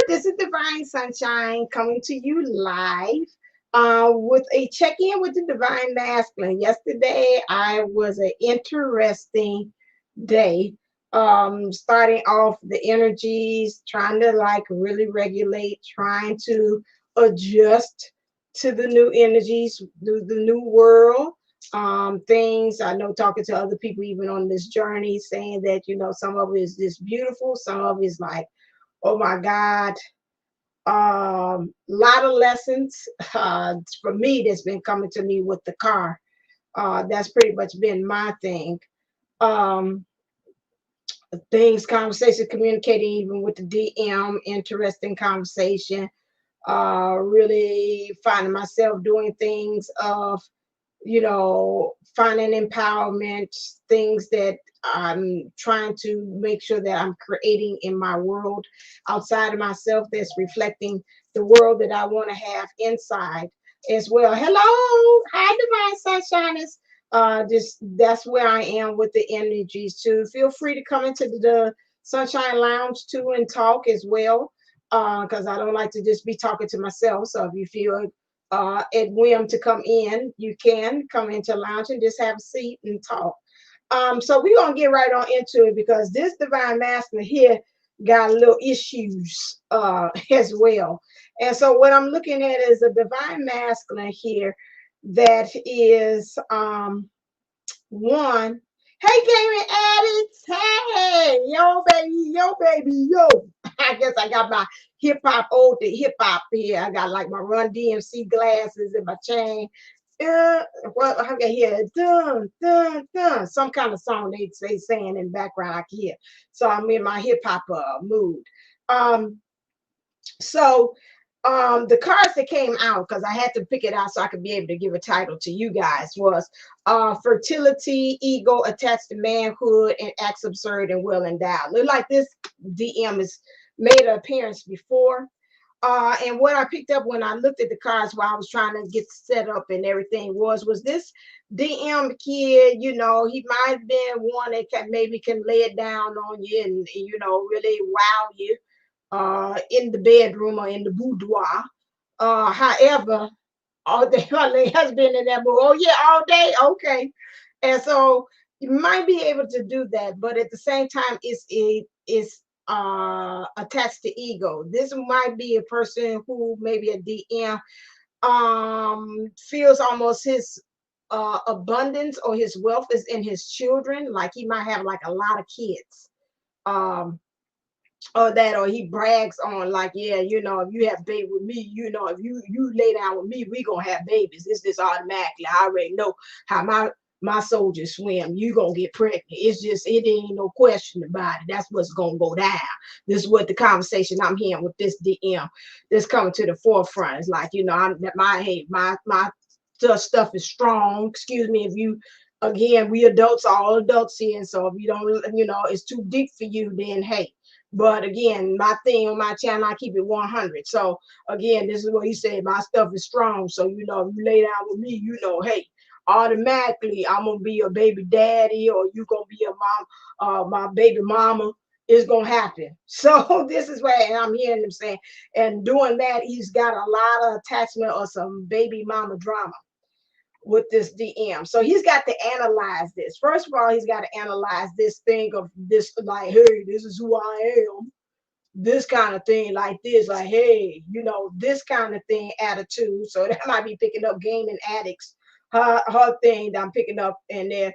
This is Divine Sunshine coming to you live with a check-in with the Divine Masculine. Yesterday, I was an interesting day. Starting off the energies, trying to like really regulate, trying to adjust to the new energies, the new world. Things I know, talking to other people even on this journey, saying that some of it is just beautiful, some of it is like, oh my God, lot of lessons for me that's been coming to me with the car. That's pretty much been my thing. Um, Things, conversation, communicating even with the DM, interesting conversation. Really finding myself doing things of finding empowerment, things that I'm trying to make sure that I'm creating in my world outside of myself that's reflecting the world that I want to have inside as well. Hello, hi, Divine Sunshiners. Just that's where I am with the energies too. Feel free to come into the Sunshine Lounge too and talk as well. Because I don't like to just be talking to myself. So if you feel at whim to come in, you can come into lounge and just have a seat and talk. So we're gonna get right on into it because this divine masculine here got little issues as well. And so what I'm looking at is a divine masculine here that is one. Hey, gaming addicts. Hey, yo, baby, yo. I guess I got my hip hop here. I got like my Run DMC glasses and my chain. Well, I can hear dun dun dun, some kind of song they saying in the background. I can hear. So I'm in my hip hop mood. Um, so the cards that came out, because I had to pick it out so I could be able to give a title to you guys, was fertility, ego attached to manhood, and acts absurd and well endowed. Look like this DM has made an appearance before. And what I picked up when I looked at the cards while I was trying to get set up and everything was this DM kid, he might have been one that maybe can lay it down on you and really wow you in the bedroom or in the boudoir. However, all day my has been in that mood. Oh yeah, all day. Okay, and so you might be able to do that, but at the same time, it's attached to ego. This might be a person who maybe a DM feels almost his abundance or his wealth is in his children. Like he might have like a lot of kids. Um, or that, or he brags on like, yeah, if you have baby with me, if you lay down with me, we gonna have babies. It's just automatically. I already know how my soldiers swim. You gonna get pregnant. It's just, it ain't no question about it. That's what's gonna go down. This is what the conversation I'm hearing with this DM that's coming to the forefront. It's like, I'm my stuff is strong. Excuse me if you, again, we adults, all adults here, and so if you don't, it's too deep for you, then hey. But again, my thing on my channel, I keep it 100. So again, this is what he said. My stuff is strong. So, if you lay down with me, hey, automatically I'm going to be a baby daddy, or you going to be a mom, my baby mama. Is going to happen. So this is where, and I'm hearing him saying, and doing that, he's got a lot of attachment or some baby mama drama with this DM. So he's got to analyze this. First of all, he's got to analyze this thing of this, like, hey, this is who I am. This kind of thing, like this, like, hey, this kind of thing, attitude. So that might be picking up gaming addicts, her thing that I'm picking up, and there.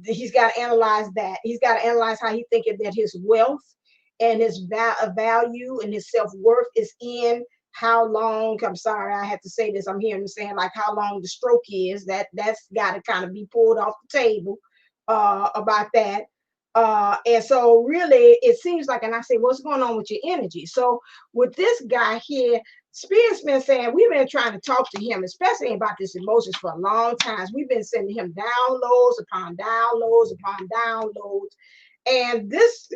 He's got to analyze that. He's got to analyze how he thinking that his wealth and his value and his self-worth is in how long. I'm sorry, I have to say this. I'm hearing him saying like how long the stroke is. That's got to kind of be pulled off the table about that. And so really it seems like, and I say, what's going on with your energy? So with this guy here, Spirit's been saying, we've been trying to talk to him, especially about this emotions for a long time. We've been sending him downloads upon downloads upon downloads. And this,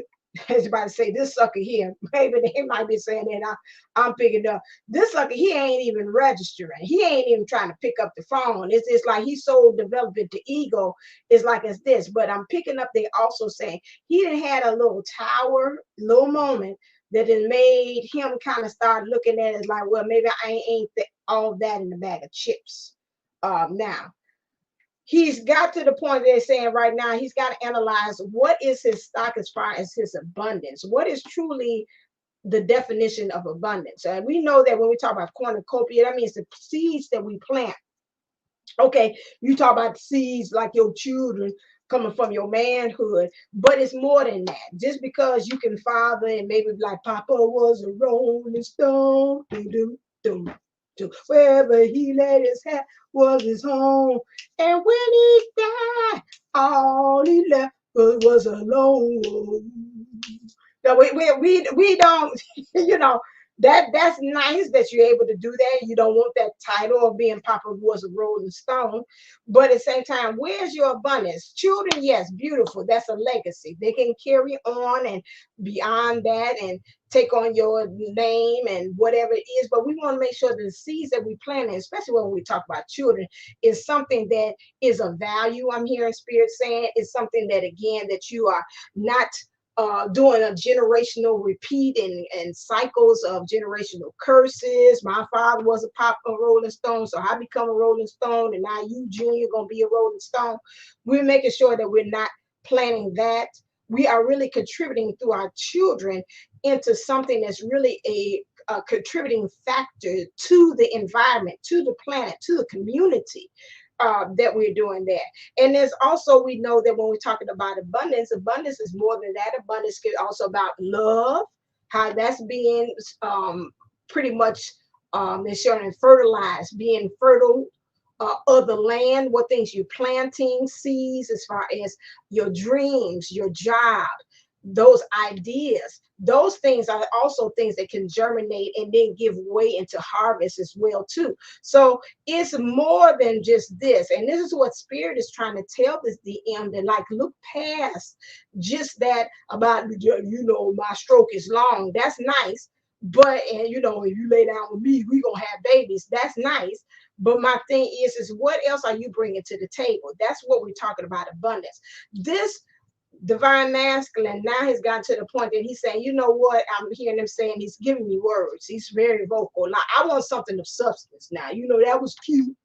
is about to say, this sucker here, maybe they might be saying that I'm picking up. This sucker, he ain't even registering. He ain't even trying to pick up the phone. It's like he's so developed into ego. It's like it's this. But I'm picking up, they also saying he done had a little tower, little moment that it made him kind of start looking at it like, well, maybe I ain't all that in the bag of chips. Now he's got to the point they're saying right now he's got to analyze what is his stock as far as his abundance. What is truly the definition of abundance? And we know that when we talk about cornucopia, that means the seeds that we plant. Okay, you talk about seeds like your children coming from your manhood, but it's more than that. Just because you can father and maybe like Papa was a rolling stone, doo, doo, doo, doo. Wherever he laid his hat was his home. And when he died, all he left was alone. No, we don't, you know, that's nice that you're able to do that. You don't want that title of being Papa was a Rolling Stone. But at the same time, where's your abundance? Children, yes, beautiful. That's a legacy. They can carry on and beyond that and take on your name and whatever it is. But we want to make sure that the seeds that we plant, especially when we talk about children, is something that is of value. I'm hearing Spirit saying is something that, again, that you are not doing a generational repeat and cycles of generational curses. My father was a Rolling Stone, so I become a Rolling Stone, and now you, Junior, gonna be a Rolling Stone. We're making sure that we're not planning that. We are really contributing through our children into something that's really a contributing factor to the environment, to the planet, to the community. That we're doing that. And there's also, we know that when we're talking about abundance, abundance is more than that. Abundance is also about love, how that's being pretty much it's showing fertilized, being fertile of the land, what things you're planting, seeds as far as your dreams, your job, those ideas. Those things are also things that can germinate and then give way into harvest as well too. So it's more than just this. And this is what Spirit is trying to tell this DM, that like look past just that about, you know, my stroke is long. That's nice. But and you know, if you lay down with me, we gonna have babies. That's nice. But my thing is what else are you bringing to the table? That's what we're talking about, abundance. This divine masculine now has gotten to the point that he's saying, you know what, I'm hearing him saying, he's giving me words, he's very vocal. Now I want something of substance. Now, you know, that was cute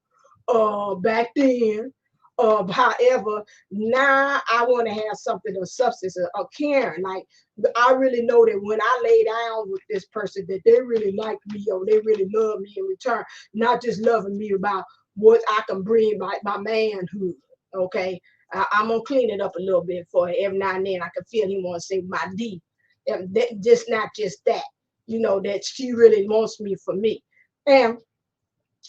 back then, however now I want to have something of substance, of caring. Like I really know that when I lay down with this person, that they really like me or they really love me in return, not just loving me about what I can bring by my manhood. Okay, I'm gonna clean it up a little bit for her. Every now and then I can feel him want to say my D. Just not just that, you know, that she really wants me for me. And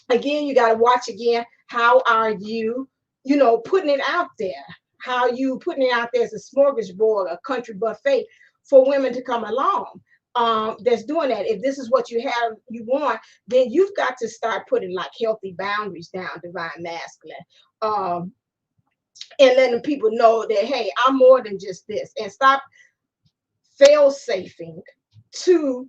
again, you got to watch again. How are you, you know, putting it out there? How you putting it out there as a smorgasbord, a country buffet for women to come along? That's doing that. If this is what you have, you want, then you've got to start putting like healthy boundaries down, divine masculine. And letting people know that, hey, I'm more than just this, and stop fail safing to,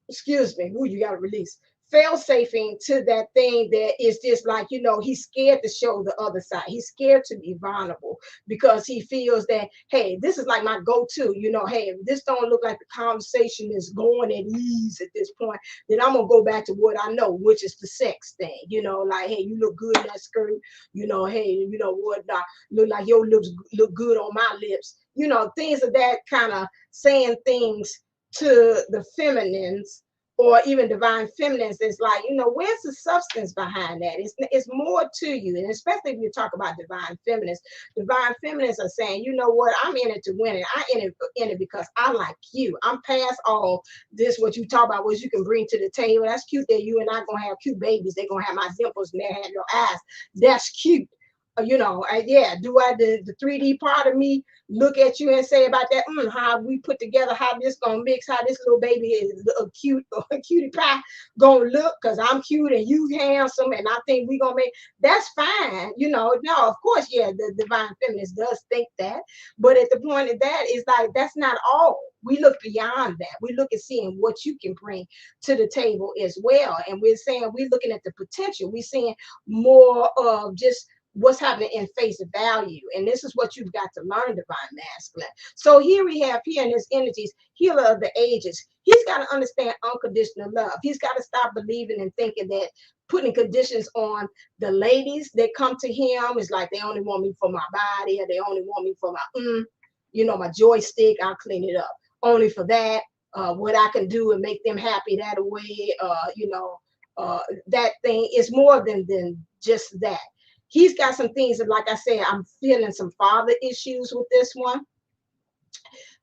excuse me, who you got to release, fail safing to that thing that is just like, you know, he's scared to show the other side. He's scared to be vulnerable because he feels that, hey, this is like my go-to, you know, hey, if this don't look like the conversation is going at ease at this point, then I'm gonna go back to what I know, which is the sex thing, you know, like, hey, you look good in that skirt, you know, hey, you know what, look like your lips look good on my lips, you know, things of that kind of saying things to the feminines or even divine feminines. It's like, you know, where's the substance behind that? It's more to you. And especially if you talk about divine feminists are saying, you know what, I'm in it to win it. I in it because I like you. I'm past all this, what you talk about, what you can bring to the table. That's cute that you and I gonna have cute babies. They're gonna have my dimples and they have your eyes. That's cute. You know, yeah, do I the 3D part of me look at you and say about that, how we put together, how this gonna mix, how this little baby is a cute or a cutie pie gonna look, because I'm cute and you handsome and I think we gonna make that's fine, you know. No, of course, yeah, the divine feminist does think that, but at the point of that is like that's not all. We look beyond that. We look at seeing what you can bring to the table as well. And we're saying we're looking at the potential. We're seeing more of just what's happening in face value. And this is what you've got to learn, divine masculine. So here we have here in his energies, healer of the ages. He's got to understand unconditional love. He's got to stop believing and thinking that putting conditions on the ladies that come to him is like they only want me for my body, or they only want me for my my joystick. I'll clean it up only for that. What I can do and make them happy that way. That thing is more than just that. He's got some things that, like I said, I'm feeling some father issues with this one.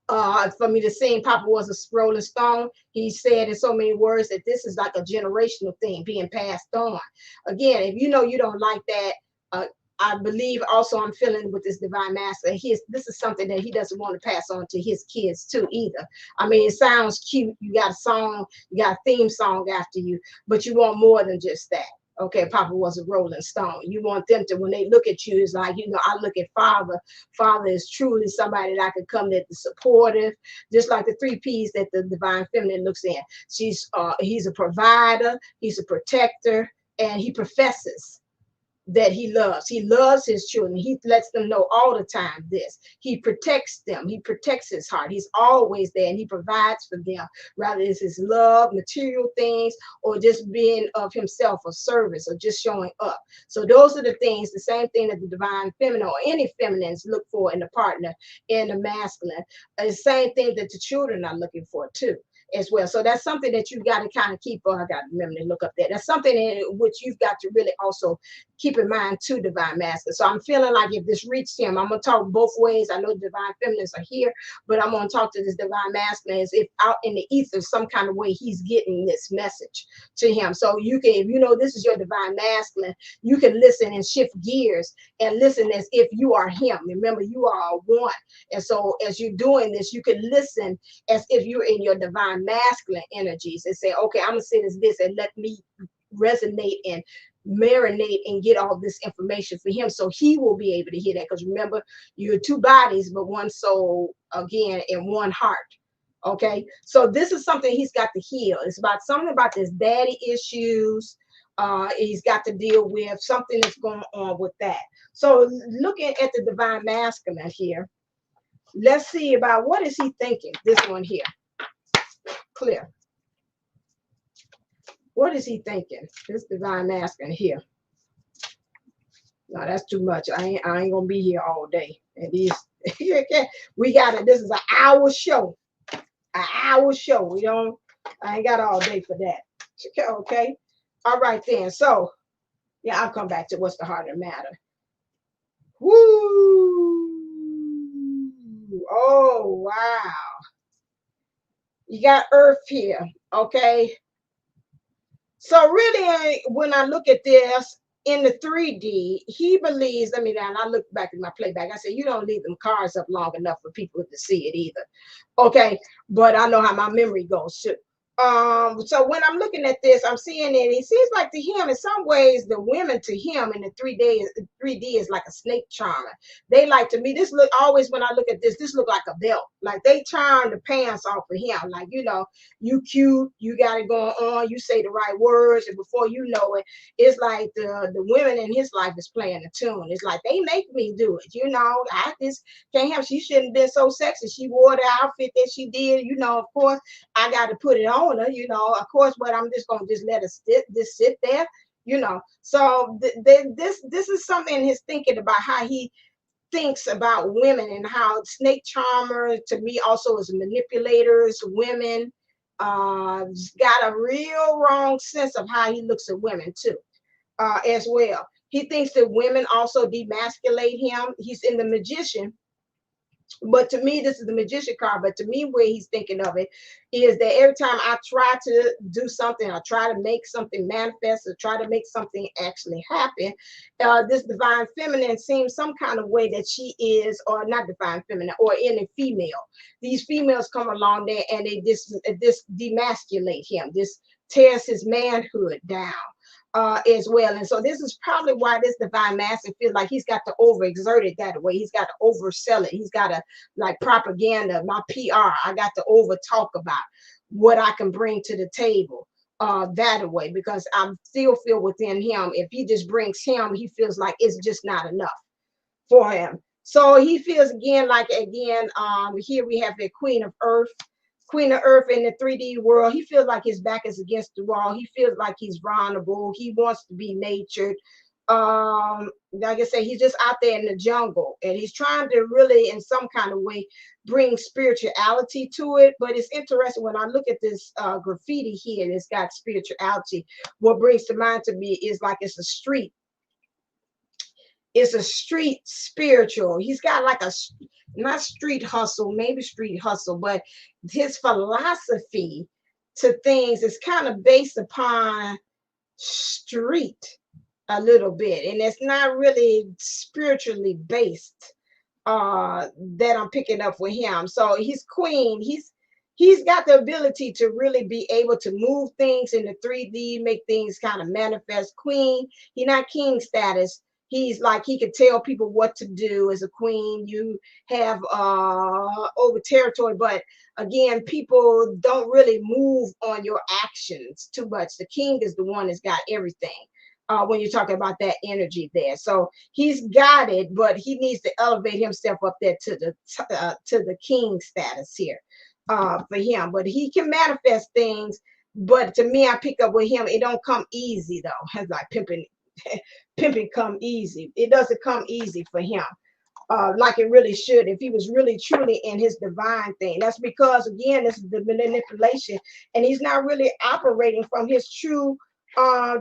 For me to sing Papa Was a Rolling Stone, he said in so many words that this is like a generational thing being passed on. Again, if you know you don't like that, I believe also I'm feeling with this divine master, this is something that he doesn't want to pass on to his kids too either. I mean, it sounds cute. You got a song, you got a theme song after you, but you want more than just that. Okay, Papa was a Rolling Stone. You want them to, when they look at you, it's like, I look at Father. Father is truly somebody that I could come that is supportive, just like the three P's that the divine feminine looks in. He's a provider, he's a protector, and he professes that he loves. He loves his children. He lets them know all the time this. He protects them. He protects his heart. He's always there, and he provides for them, rather it's his love, material things, or just being of himself, or service, or just showing up. So those are the things, the same thing that the divine feminine or any feminines look for in a partner in the masculine. The same thing that the children are looking for too, as well. So that's something that you've got to kind of keep. I got to remember to look up that. That's something in which you've got to really also keep in mind too, divine masculine. So I'm feeling like if this reached him, I'm going to talk both ways. I know divine feminines are here, but I'm going to talk to this divine masculine as if out in the ether, some kind of way he's getting this message to him. So you can, if you know this is your divine masculine, you can listen and shift gears and listen as if you are him. Remember, you are one. And so as you're doing this, you can listen as if you're in your divine masculine energies and say, okay, I'm gonna say this and let me resonate and marinate and get all this information for him, so he will be able to hear that. Because remember, you're two bodies but one soul, again, and one heart. Okay, so this is something he's got to heal. It's about something about this daddy issues. He's got to deal with something that's going on with that. So looking at the divine masculine here, let's see about what is he thinking. This one here, clear. What is he thinking? This divine masculine here. No, that's too much. I ain't gonna be here all day. And these we got it. This is an hour show. An hour show. I ain't got all day for that. Okay. All right then. So yeah, I'll come back to what's the heart of the matter. Woo! Oh wow. You got Earth here. Okay. So really, when I look at this in the 3D, he believes, and I look back at my playback, I said, you don't leave them cards up long enough for people to see it either. Okay, but I know how my memory goes too. So when I'm looking at this, I'm seeing it. It seems like to him, in some ways, the women to him in the 3D is like a snake charmer. They like, to me, this look always when I look at this look like a belt. Like they charm the pants off of him. Like, you cute, you got it going on, you say the right words, and before you know it, it's like the women in his life is playing the tune. It's like they make me do it. I just can't have. She shouldn't have been so sexy. She wore the outfit that she did. Of course, I got to put it on her, of course, but I'm just gonna just let her sit there, So this is something in his thinking about how he thinks about women, and how snake charmer to me also is manipulators, women. Got a real wrong sense of how he looks at women too, as well. He thinks that women also demasculate him. He's in the Magician. But to me, this is the Magician card. But to me, where he's thinking of it is that every time I try to do something, I try to make something manifest, or try to make something actually happen, this divine feminine seems some kind of way that she is, or not divine feminine, or any female. These females come along there and they this demasculate him. This tears his manhood down. As well. And so this is probably why this divine master feels like he's got to overexert it that way. He's got to oversell it. He's got to, like propaganda, my PR, I got to over talk about what I can bring to the table. that way, because I still feel within him, if he just brings him, he feels like it's just not enough for him. So he feels again like, again, here we have the Queen of Earth in the 3D world. He feels like his back is against the wall. He feels like he's vulnerable. He wants to be natured. Like I say, he's just out there in the jungle, and he's trying to really, in some kind of way, bring spirituality to it. But it's interesting when I look at this graffiti here, and it's got spirituality. What brings to mind to me is like it's a street. It's a street spiritual. He's got like a, not street hustle, maybe street hustle, but his philosophy to things is kind of based upon street a little bit, and it's not really spiritually based, that I'm picking up with him. So he's queen. He's got the ability to really be able to move things in the 3D, make things kind of manifest. Queen, he not king status. He's like, he could tell people what to do as a queen. You have over territory, but again, people don't really move on your actions too much. The king is the one that's got everything. When you're talking about that energy there, so he's got it, but he needs to elevate himself up there to the king status here, for him. But he can manifest things. But to me, I pick up with him, it don't come easy though. It's like pimping, pimping come easy. It doesn't come easy for him, like it really should, if he was really truly in his divine thing. That's because, again, this is the manipulation, and he's not really operating from his true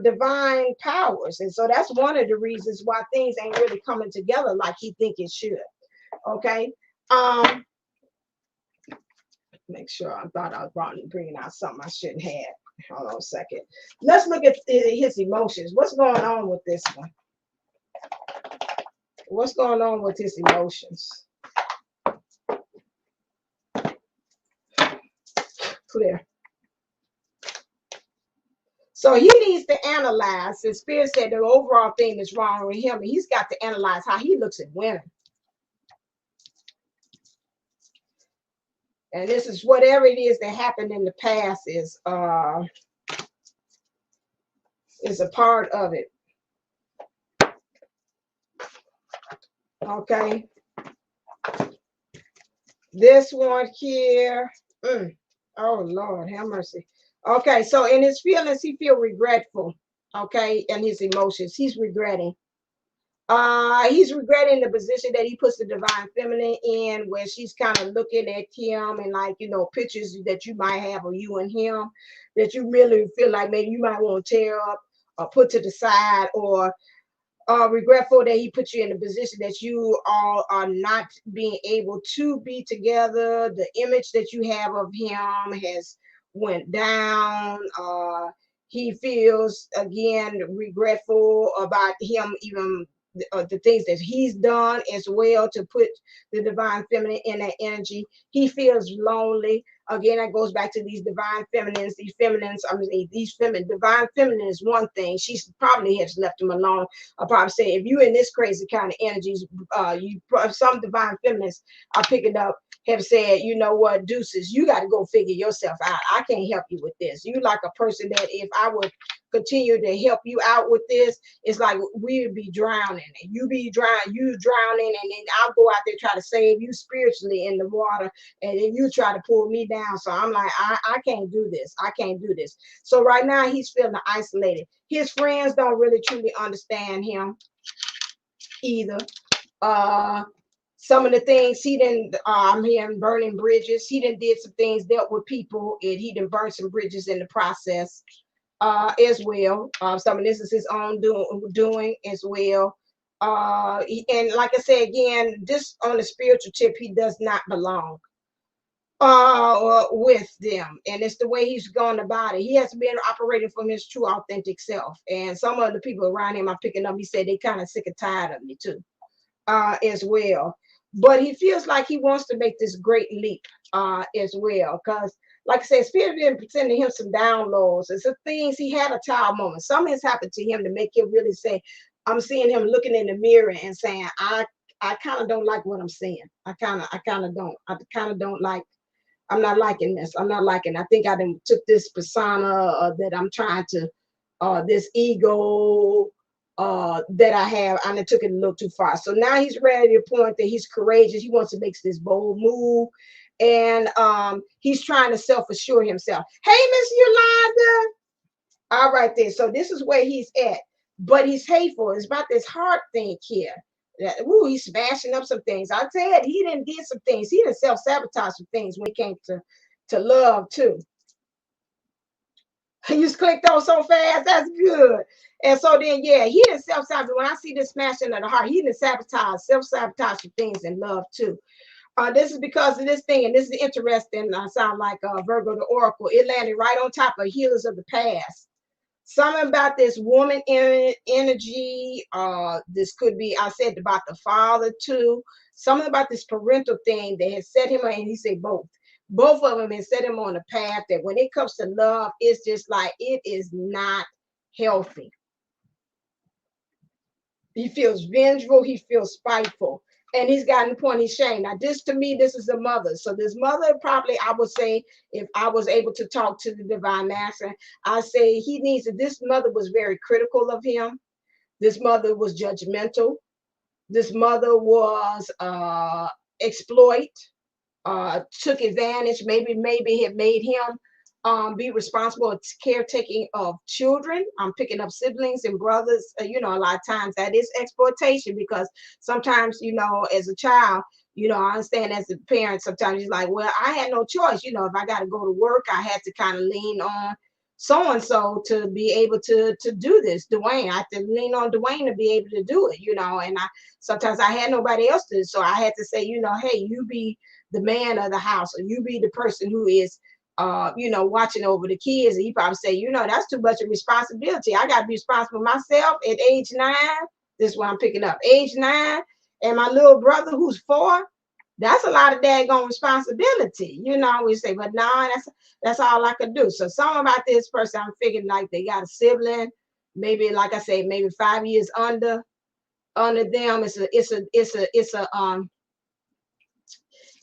divine powers. And so that's one of the reasons why things ain't really coming together like he think it should. Okay. um Make sure, I thought I was bringing out something I shouldn't have. Hold on a second. Let's look at his emotions. What's going on with this one? What's going on with his emotions? Clear. So he needs to analyze. The spirit said the overall thing that's wrong with him, and he's got to analyze how he looks at women. And this is whatever it is that happened in the past is a part of it. Okay. This one here. Oh Lord, have mercy. Okay, so in his feelings, he feel regretful. Okay, and his emotions, he's regretting. He's regretting the position that he puts the divine feminine in, where she's kind of looking at him, and like, you know, pictures that you might have of you and him that you really feel like maybe you might want to tear up or put to the side, or regretful that he put you in a position that you all are not being able to be together. The image that you have of him has went down. He feels, again, regretful about him, even the things that he's done as well to put the divine feminine in that energy. He feels lonely. Again, that goes back to these divine feminines. These feminines, I mean, divine feminine is one thing. She probably has left him alone. I'll probably say, if you in this crazy kind of energies, some divine feminists are picking up, have said, you know what, deuces, you got to go figure yourself out. I can't help you with this. You like a person that if I would continue to help you out with this, it's like we would be drowning, and you drowning, and then I'll go out there try to save you spiritually in the water, and then you try to pull me down. So I'm like, I can't do this. I can't do this. So right now he's feeling isolated. His friends don't really truly understand him either. Some of the things he didn't, I'm hearing burning bridges. He done did some things, dealt with people, and he done burned some bridges in the process, as well. Some of this is his own doing as well. And like I said, again, this on the spiritual tip, he does not belong with them, and it's the way he's gone about it. He has been operating from his true authentic self, and some of the people around him are picking up. He said they kind of sick and tired of me too, as well. But he feels like he wants to make this great leap, as well, because like I said, spirit been sending him some downloads and some things. He had a child moment. Something has happened to him to make him really say, I'm seeing him looking in the mirror and saying, I kind of don't like what I'm seeing. I kind of don't like I'm not liking this. I'm not liking. I think I done took this persona that I'm trying to, this ego that I have, and I took it a little too far. So now he's ready to the point that he's courageous. He wants to make this bold move, and he's trying to self-assure himself. Hey, Miss Yolanda. All right, then. So this is where he's at, but he's hateful. It's about this heart thing here. Ooh, he's smashing up some things. I said he didn't did some things. He didn't self-sabotage some things when it came to love too. You just clicked on so fast. That's good. And so then, yeah, he didn't self-sabotage. When I see this smashing of the heart, he didn't self-sabotage some things in love too. This is because of this thing, and this is interesting. I sound like Virgo the Oracle. It landed right on top of healers of the past. Something about this woman energy. This could be, I said about the father too. Something about this parental thing that has set him on, and he said both. Both of them has set him on a path that when it comes to love, it's just like it is not healthy. He feels vengeful, he feels spiteful, and he's gotten the point he's shamed. Now, this to me, this is the mother. So this mother probably, I would say, if I was able to talk to the divine master, I say he needs to, this mother was very critical of him. This mother was judgmental. This mother was exploit, took advantage, maybe had made him be responsible for caretaking of children. I'm picking up siblings and brothers. You know, a lot of times that is exploitation because sometimes, you know, as a child, you know, I understand as a parent, sometimes you're like, well, I had no choice. You know, if I got to go to work, I had to kind of lean on so and so to be able to do this. Dwayne, I had to lean on Dwayne to be able to do it, you know, and I sometimes I had nobody else to, so I had to say, you know, hey, you be the man of the house, or you be the person who is you know, watching over the kids. And he probably say, you know, that's too much of responsibility. I got to be responsible myself at age 9. This is what I'm picking up. Age 9, and my little brother who's 4. That's a lot of daggone responsibility. You know, we say, but no, that's all I could do. So something about this person, I'm figuring like they got a sibling, maybe like I say, maybe 5 years under them.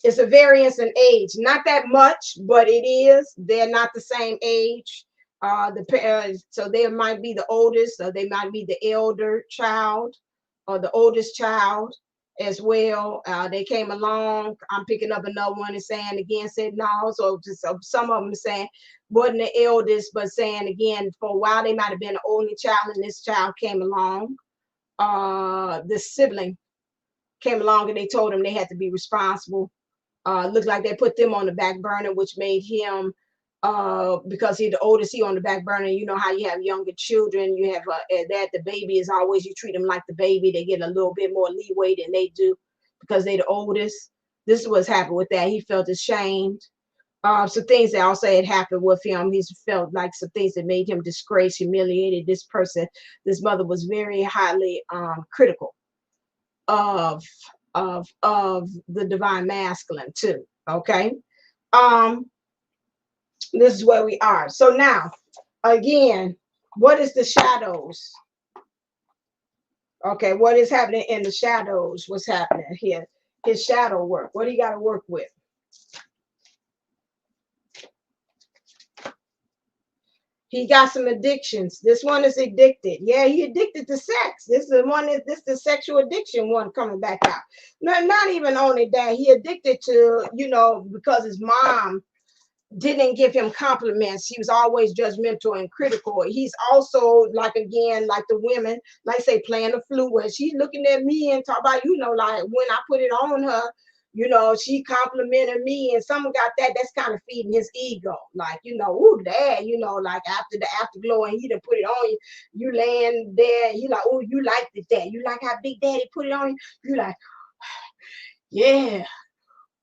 It's a variance in age, not that much, but it is. They're not the same age. So they might be the oldest, or they might be the elder child, or the oldest child as well. They came along. I'm picking up another one and saying again, said no. So just some of them saying wasn't the eldest, but saying again for a while they might have been the only child, and this child came along. This sibling came along, and they told them they had to be responsible. Looked like they put them on the back burner, which made him, because he's the oldest, he on the back burner. You know how you have younger children, you have that the baby is always, you treat them like the baby. They get a little bit more leeway than they do because they're the oldest. This is what's happened with that. He felt ashamed. Some things that also had happened with him. He's felt like some things that made him disgraced, humiliated. This person, this mother was very highly critical of the divine masculine too. Okay. um this is where we are. So now again, what is the shadows? Okay, what is happening in the shadows? What's happening here? His shadow work. What do you got to work with? He got some addictions. This one is addicted. Yeah, he addicted to sex. This is the one that this the sexual addiction one coming back out. No, not even only that, he addicted to, you know, because his mom didn't give him compliments. He was always judgmental and critical. He's also like, again, like the women, like say playing the flute, where she's looking at me and talk about, you know, like when I put it on her, you know, she complimented me, and someone got that. That's kind of feeding his ego, like, you know, ooh, dad, you know, like after the afterglow, and he done put it on you. You laying there, you like, oh, you liked it, dad. You like how Big Daddy put it on you. You like, yeah.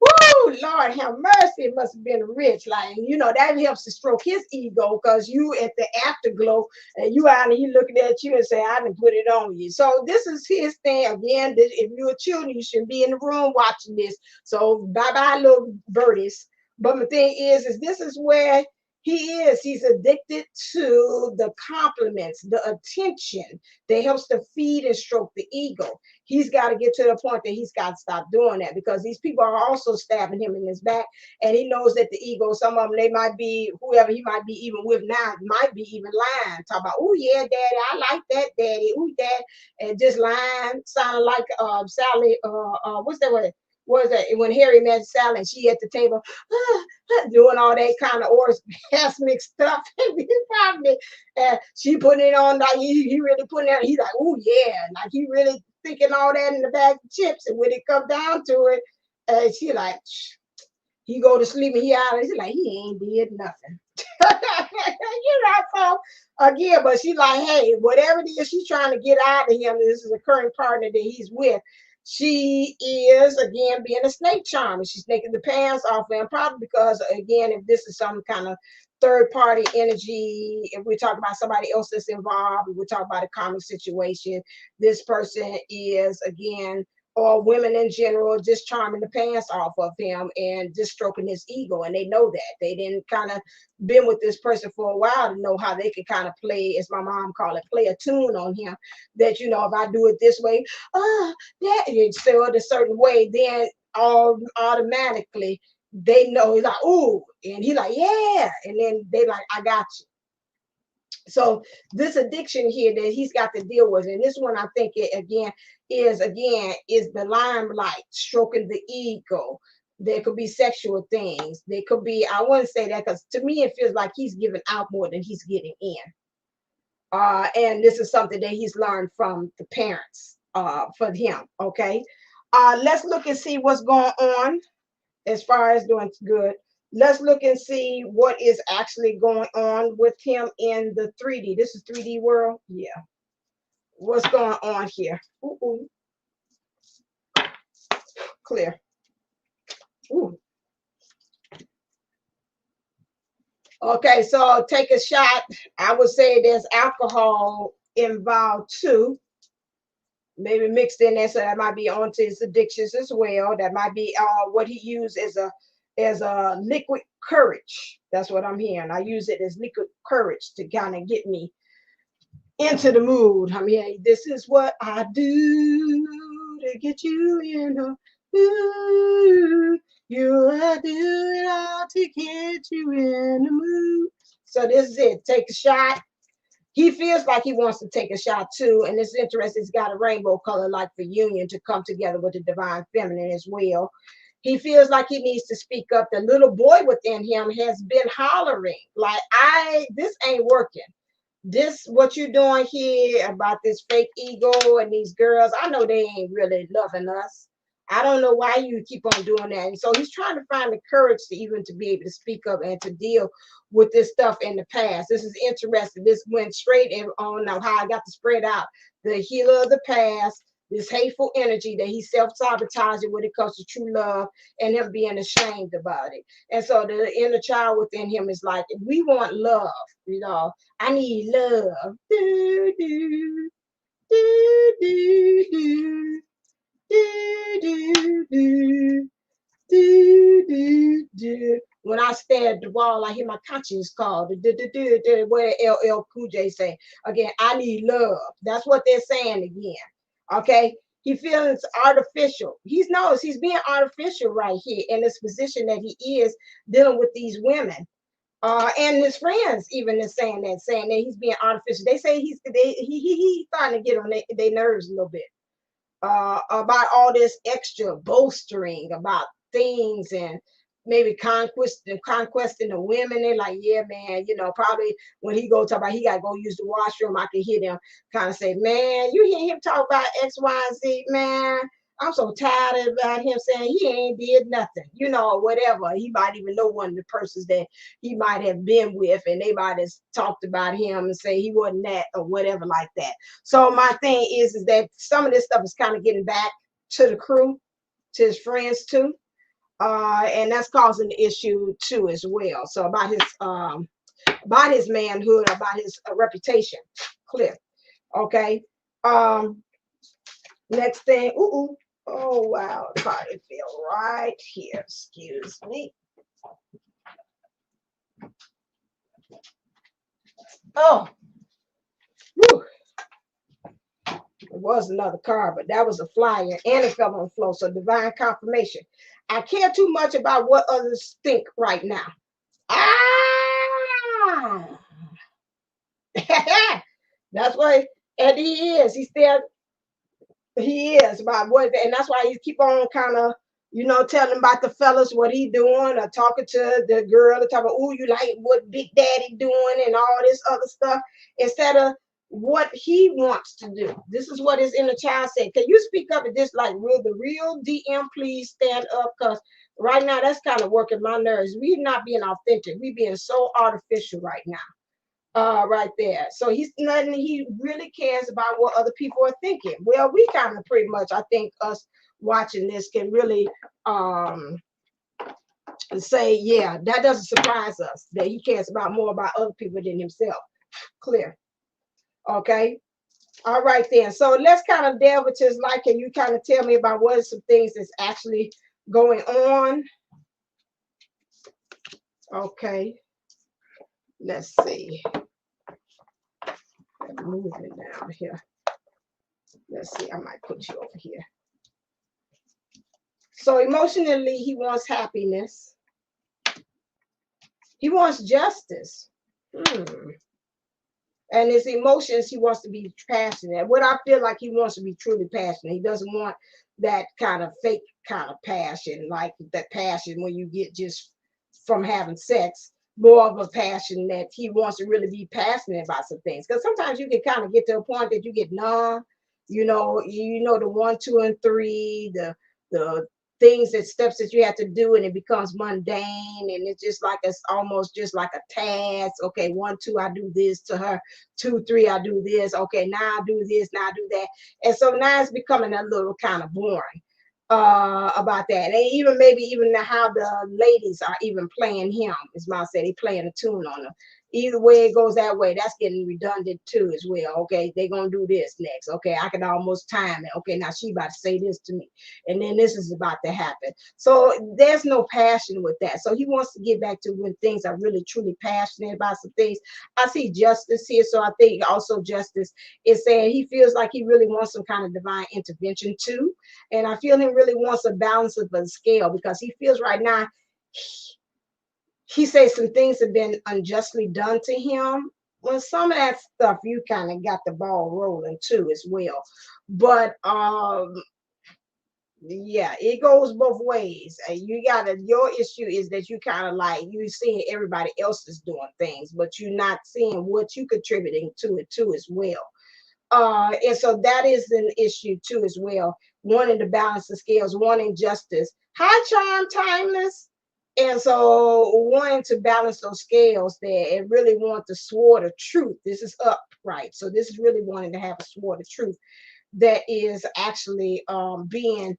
Woo, Lord have mercy. It must have been rich. Like, you know, that helps to stroke his ego, because you at the afterglow and you out and he looking at you and say, I didn't put it on you. So this is his thing. Again, if you're children, you shouldn't be in the room watching this. So bye-bye, little birdies. But the thing is this is where He's addicted to the compliments, the attention that helps to feed and stroke the ego. He's got to get to the point that he's got to stop doing that, because these people are also stabbing him in his back. And he knows that the ego, some of them, they might be, whoever he might be even with now, might be even lying. Talk about, oh yeah, daddy, I like that, daddy, ooh, dad. And just lying, sounding like Sally, what's that word? Was that when Harry met Sally and she at the table, doing all that kind of orgasmic stuff. And she putting it on like he really putting it. He's like, oh yeah, like he really thinking all that in the bag of chips. And when it come down to it, she like, he go to sleep and he out. He's like, he ain't did nothing. So again, but she like, hey, whatever it is she's trying to get out of him, this is a current partner that he's with. She is again being a snake charmer. She's taking the pants off him, probably because again, if this is some kind of third party energy, if we talk about somebody else that's involved, if we talk about a common situation, this person is again, or women in general, just charming the pants off of him and just stroking his ego. And they know that. They didn't kind of been with this person for a while to know how they could kind of play, as my mom called it, play a tune on him. That, you know, if I do it this way, that you say it a certain way, then automatically they know. He's like, ooh, and he like, yeah. And then they like, I got you. So this addiction here that he's got to deal with, and this one I think it is the limelight, stroking the ego. There could be sexual things. There could be, I wouldn't say that, because to me it feels like he's giving out more than he's getting in. And this is something that he's learned from the parents for him. Okay. Let's look and see what's going on as far as doing good. Let's look and see what is actually going on with him in the 3D. This is 3D world. Yeah. What's going on here? Ooh. Clear. Ooh. Okay, so take a shot. I would say there's alcohol involved too. Maybe mixed in there, so that might be onto his addictions as well. That might be what he used as a liquid courage. That's what I'm hearing. I use it as liquid courage to kind of get me into the mood. I mean, this is what I do to get you in the mood. I do it all to get you in the mood. So this is it. Take a shot. He feels like he wants to take a shot too, and it's interesting. He's got a rainbow color like the union to come together with the divine feminine as well. He feels like he needs to speak up. The little boy within him has been hollering like, this ain't working. This what you're doing here about this fake ego and these girls, I know they ain't really loving us. I don't know why you keep on doing that. And so he's trying to find the courage to even to be able to speak up and to deal with this stuff in the past. This is interesting. This went straight in on now how I got to spread out the healer of the past, this hateful energy that he's self-sabotaging when it comes to true love, and him being ashamed about it. And so the inner child within him is like, we want love, you know. I need love. Do, do, do, do, do, do, do, do, do, do. When I stare at the wall, I hear my conscience call. What LL Cool J say again? I need love. That's what they're saying again. Okay. He feels artificial. He knows he's being artificial right here in this position that he is dealing with these women. And his friends even is saying that he's being artificial. They say he's starting to get on their nerves a little bit about all this extra bolstering about things and maybe conquesting the women. They're like, yeah, man, you know, probably when he go talk about he gotta go use the washroom, I can hear them kind of say, man, you hear him talk about X, Y, and Z, man. I'm so tired about him saying he ain't did nothing, you know, or whatever. He might even know one of the persons that he might have been with, and they might have talked about him and say he wasn't that or whatever like that. So my thing is that some of this stuff is kind of getting back to the crew, to his friends too. And that's causing the issue too as well. So about his manhood, about his reputation. Clear. Okay. Next thing. Ooh. Oh wow, the body feel right here. Excuse me. Oh, whew. It was another card, but that was a flyer and it fell on the floor. So divine confirmation. I care too much about what others think right now. Ah, that's why, and he is. He's there. He is about what, and that's why he keep on kind of, telling about the fellas what he doing, or talking to the girl, talking about, oh, you like what Big Daddy doing, and all this other stuff, instead of what he wants to do. This is what his inner child said. Can you speak up at this, like, the real DM? Please stand up, because right now that's kind of working my nerves. We not being authentic. We being so artificial right now. Right there. So he's nothing. He really cares about what other people are thinking. Well, we kind of pretty much, I think, us watching this can really say, yeah, that doesn't surprise us that he cares about more about other people than himself. Clear. Okay. All right then. So let's kind of delve into his life. Can you kind of tell me about what are some things that's actually going on? Okay. Let's see. Moving down here. Let's see. I might put you over here. So emotionally, he wants happiness. He wants justice. And his emotions, he wants to be passionate. What I feel like, he wants to be truly passionate. He doesn't want that kind of fake kind of passion, like that passion when you get just from having sex. More of a passion that he wants to really be passionate about some things. Because sometimes you can kind of get to a point that you get numb. The 1, 2, and 3, the things, that steps that you have to do, and it becomes mundane, and it's just like, it's almost just like a task. Okay, 1, 2, I do this to her. 2, 3, I do this. Okay, now I do this, now I do that. And so now it's becoming a little kind of boring about that. And even maybe even how the ladies are even playing him, as Ma said, he playing a tune on them. Either way it goes that way, that's getting redundant too as well. Okay, they're gonna do this next. Okay, I can almost time it. Okay, now she about to say this to me, and then this is about to happen. So there's no passion with that. So he wants to get back to when things are really truly passionate about some things. I see justice here, so I think also justice is saying he feels like he really wants some kind of divine intervention too. And I feel him really wants a balance of the scale, because he feels right now, he says some things have been unjustly done to him. Well, some of that stuff you kind of got the ball rolling too as well. But yeah, it goes both ways. Your issue is that you kind of like, you seeing everybody else is doing things, but you're not seeing what you contributing to it too as well. And so that is an issue too as well. Wanting to balance the scales, wanting justice. High charm, timeless. And so wanting to balance those scales there, and really want the sword of truth. This is upright. So this is really wanting to have a sword of truth that is actually being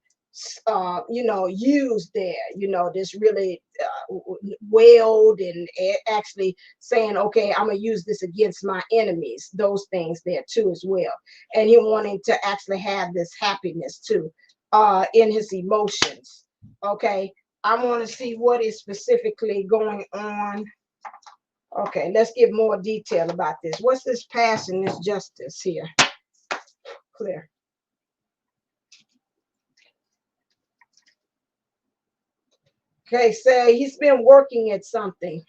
used there, this really wailed, and actually saying, okay, I'm gonna use this against my enemies, those things there too as well. And he wanting to actually have this happiness too in his emotions. Okay, I want to see what is specifically going on. Okay, let's get more detail about this. What's this passion, this justice here? Clear. Okay, say he's been working at something.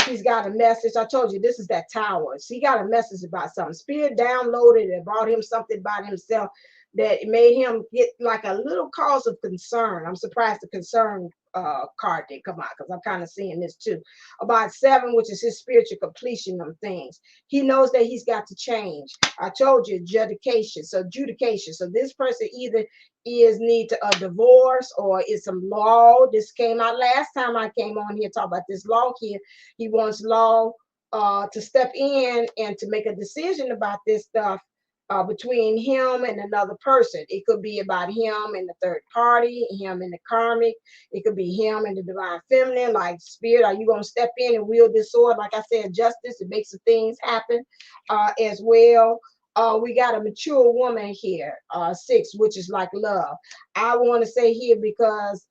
He's got a message. I told you this is that tower. So he got a message about something. Spirit downloaded and brought him something about himself that made him get like a little cause of concern. I'm surprised the concern card didn't come out, because I'm kind of seeing this too. About 7, which is his spiritual completion of things. He knows that he's got to change. I told you, judication. So judication. So this person either is need to a divorce, or is some law. This came out last time I came on here, talk about this law here. He wants law to step in and to make a decision about this stuff between him and another person. It could be about him and the third party, him and the karmic. It could be him and the divine feminine, like, spirit, are you going to step in and wield this sword? Like I said, justice, it makes the things happen as well. We got a mature woman here, 6, which is like love. I want to say here, because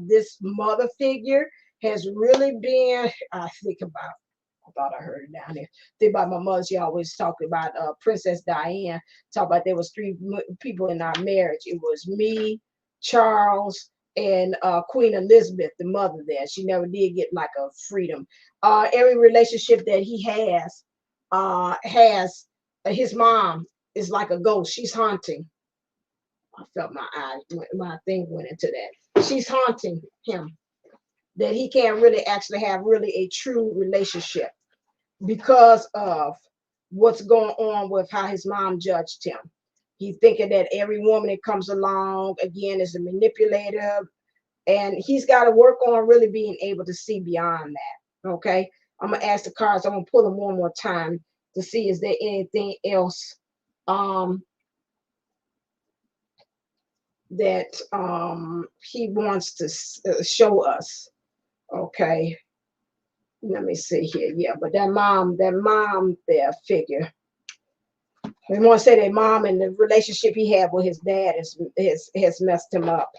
this mother figure has really been, I think about I thought I heard it down there. Think about my mother. She always talked about Princess Diane. Talk about there was three people in our marriage. It was me, Charles, and Queen Elizabeth, the mother there. She never did get like a freedom. Every relationship that he has his mom is like a ghost. She's haunting. I felt my eyes, my thing went into that. She's haunting him. That he can't really actually have really a true relationship because of what's going on with how his mom judged him. He's thinking that every woman that comes along again is a manipulator, and he's got to work on really being able to see beyond that. Okay, I'm gonna ask the cards. I'm gonna pull them one more time to see is there anything else that he wants to show us. Okay, let me see here. Yeah, but that mom there figure. We want to say that mom and the relationship he had with his dad has messed him up.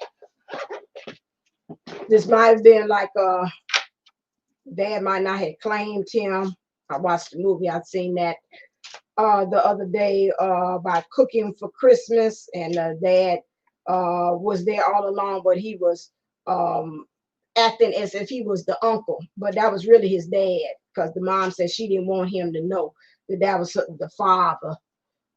This might have been like dad might not have claimed him. I watched the movie. I've seen that the other day about cooking for Christmas, and dad was there all along, but he was acting as if he was the uncle, but that was really his dad because the mom said she didn't want him to know that that was the father.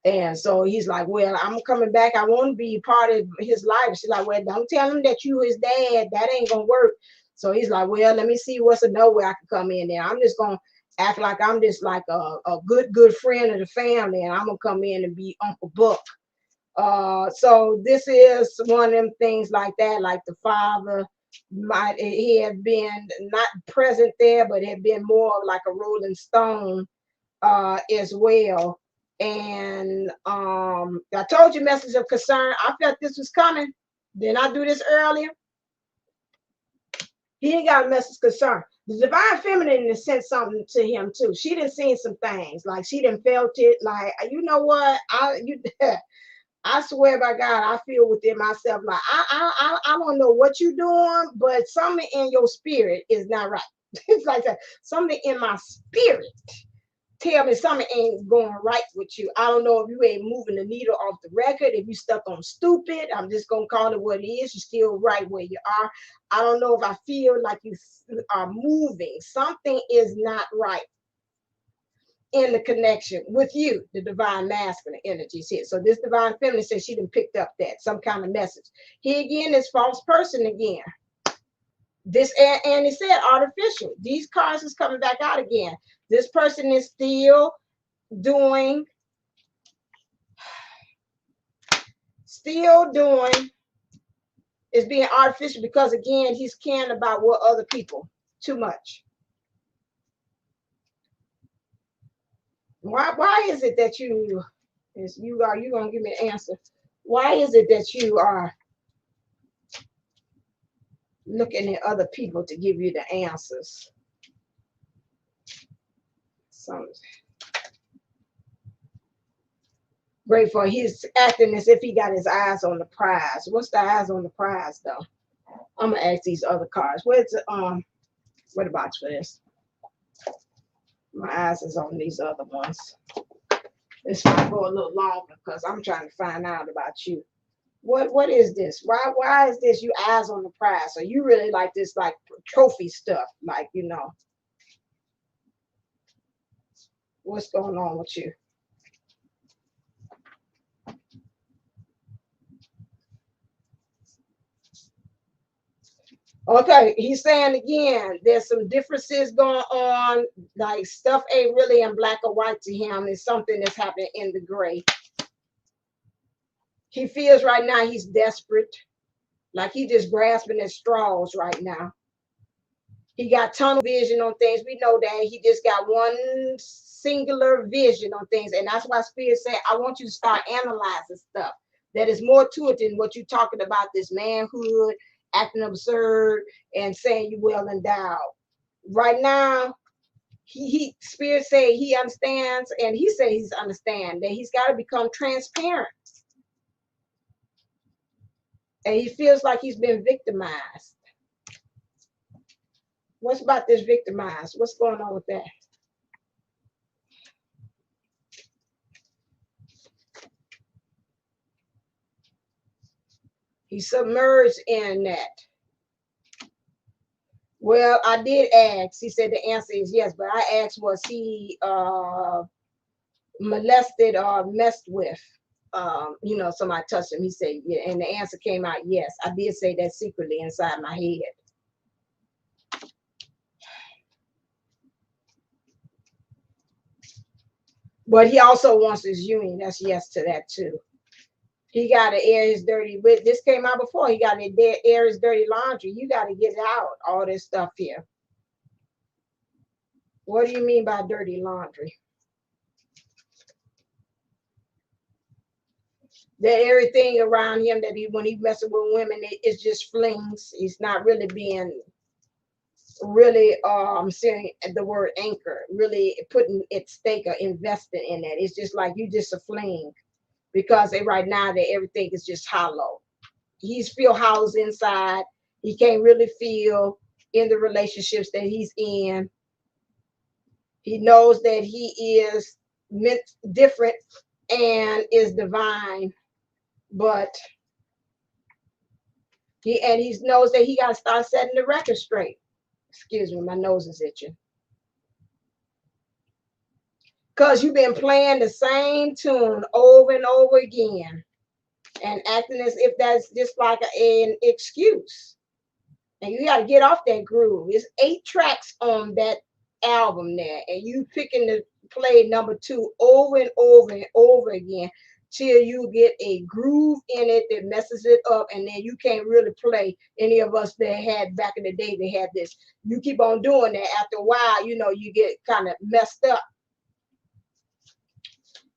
And so he's like, well, I'm coming back. I want to be part of his life. She's like, well, don't tell him that you his dad. That ain't going to work. So he's like, well, let me see what's another way I can come in there. I'm just going to act like I'm just like a good friend of the family. And I'm going to come in and be Uncle Buck. So this is one of them things like that, like the father he had been not present there, but had been more like a rolling stone as well. And I told you message of concern. I felt this was coming. Didn't I do this earlier? He ain't got a message of concern. The divine feminine has sent something to him too. She done seen some things. Like she done felt it. Like, you know what? I swear by God, I feel within myself like I don't know what you're doing, but something in your spirit is not right. It's like that. Something in my spirit tell me something ain't going right with you. I don't know if you ain't moving the needle off the record, if you stuck on stupid. I'm just gonna call it what it is. You're still right where you are. I don't know if I feel like you are moving. Something is not right in the connection with you, the divine masculine energies here. So this divine feminine says she done picked up that some kind of message. He again is false person again. This and it said artificial. These cards is coming back out again. This person is still doing is being artificial because again he's caring about what other people too much. Why is it that you gonna give me an answer? Why is it that you are looking at other people to give you the answers? Some grateful. He's acting as if he got his eyes on the prize. What's the eyes on the prize though? I'm gonna ask these other cards. Where's the what box for this? My eyes is on these other ones. This might go a little longer because I'm trying to find out about you. What is this? Why is this you eyes on the prize? So you really like this like trophy stuff, like what's going on with you? Okay, he's saying again, there's some differences going on, like stuff ain't really in black or white to him. It's something that's happening in the gray. He feels right now he's desperate, like he just grasping at straws right now. He got tunnel vision on things. We know that he just got one singular vision on things. And that's why Spirit said, I want you to start analyzing stuff. That is more to it than what you're talking about, this manhood, acting absurd, and saying you well endowed. Right now, he Spirit say he understands, and he says he's understand that he's got to become transparent. And he feels like he's been victimized. What's about this victimized? What's going on with that? He's submerged in that. Well, I did ask. He said the answer is yes, but I asked, was he molested or messed with? You know, somebody touched him. He said, yeah, and the answer came out yes. I did say that secretly inside my head. But he also wants his union. That's yes to that too. He got to air his dirty. This came out before. He got to air his dirty laundry. You got to get it out. All this stuff here. What do you mean by dirty laundry? That everything around him that when he messing with women, it's just flings. He's not really being really I'm saying the word anchor, really putting at stake or investing in that. It's just like you just a fling, because right now that everything is just hollow. He's feel housed inside. He can't really feel in the relationships that he's in. He knows that he is meant different and is divine, but he knows that he got to start setting the record straight. Excuse me, my nose is itching. Because you've been playing the same tune over and over again and acting as if that's just like an excuse. And you got to get off that groove. It's 8 tracks on that album there, and you picking to play number 2 over and over and over again till you get a groove in it that messes it up, and then you can't really play. Any of us that had back in the day, they had this. You keep on doing that. After a while, you know, you get kind of messed up.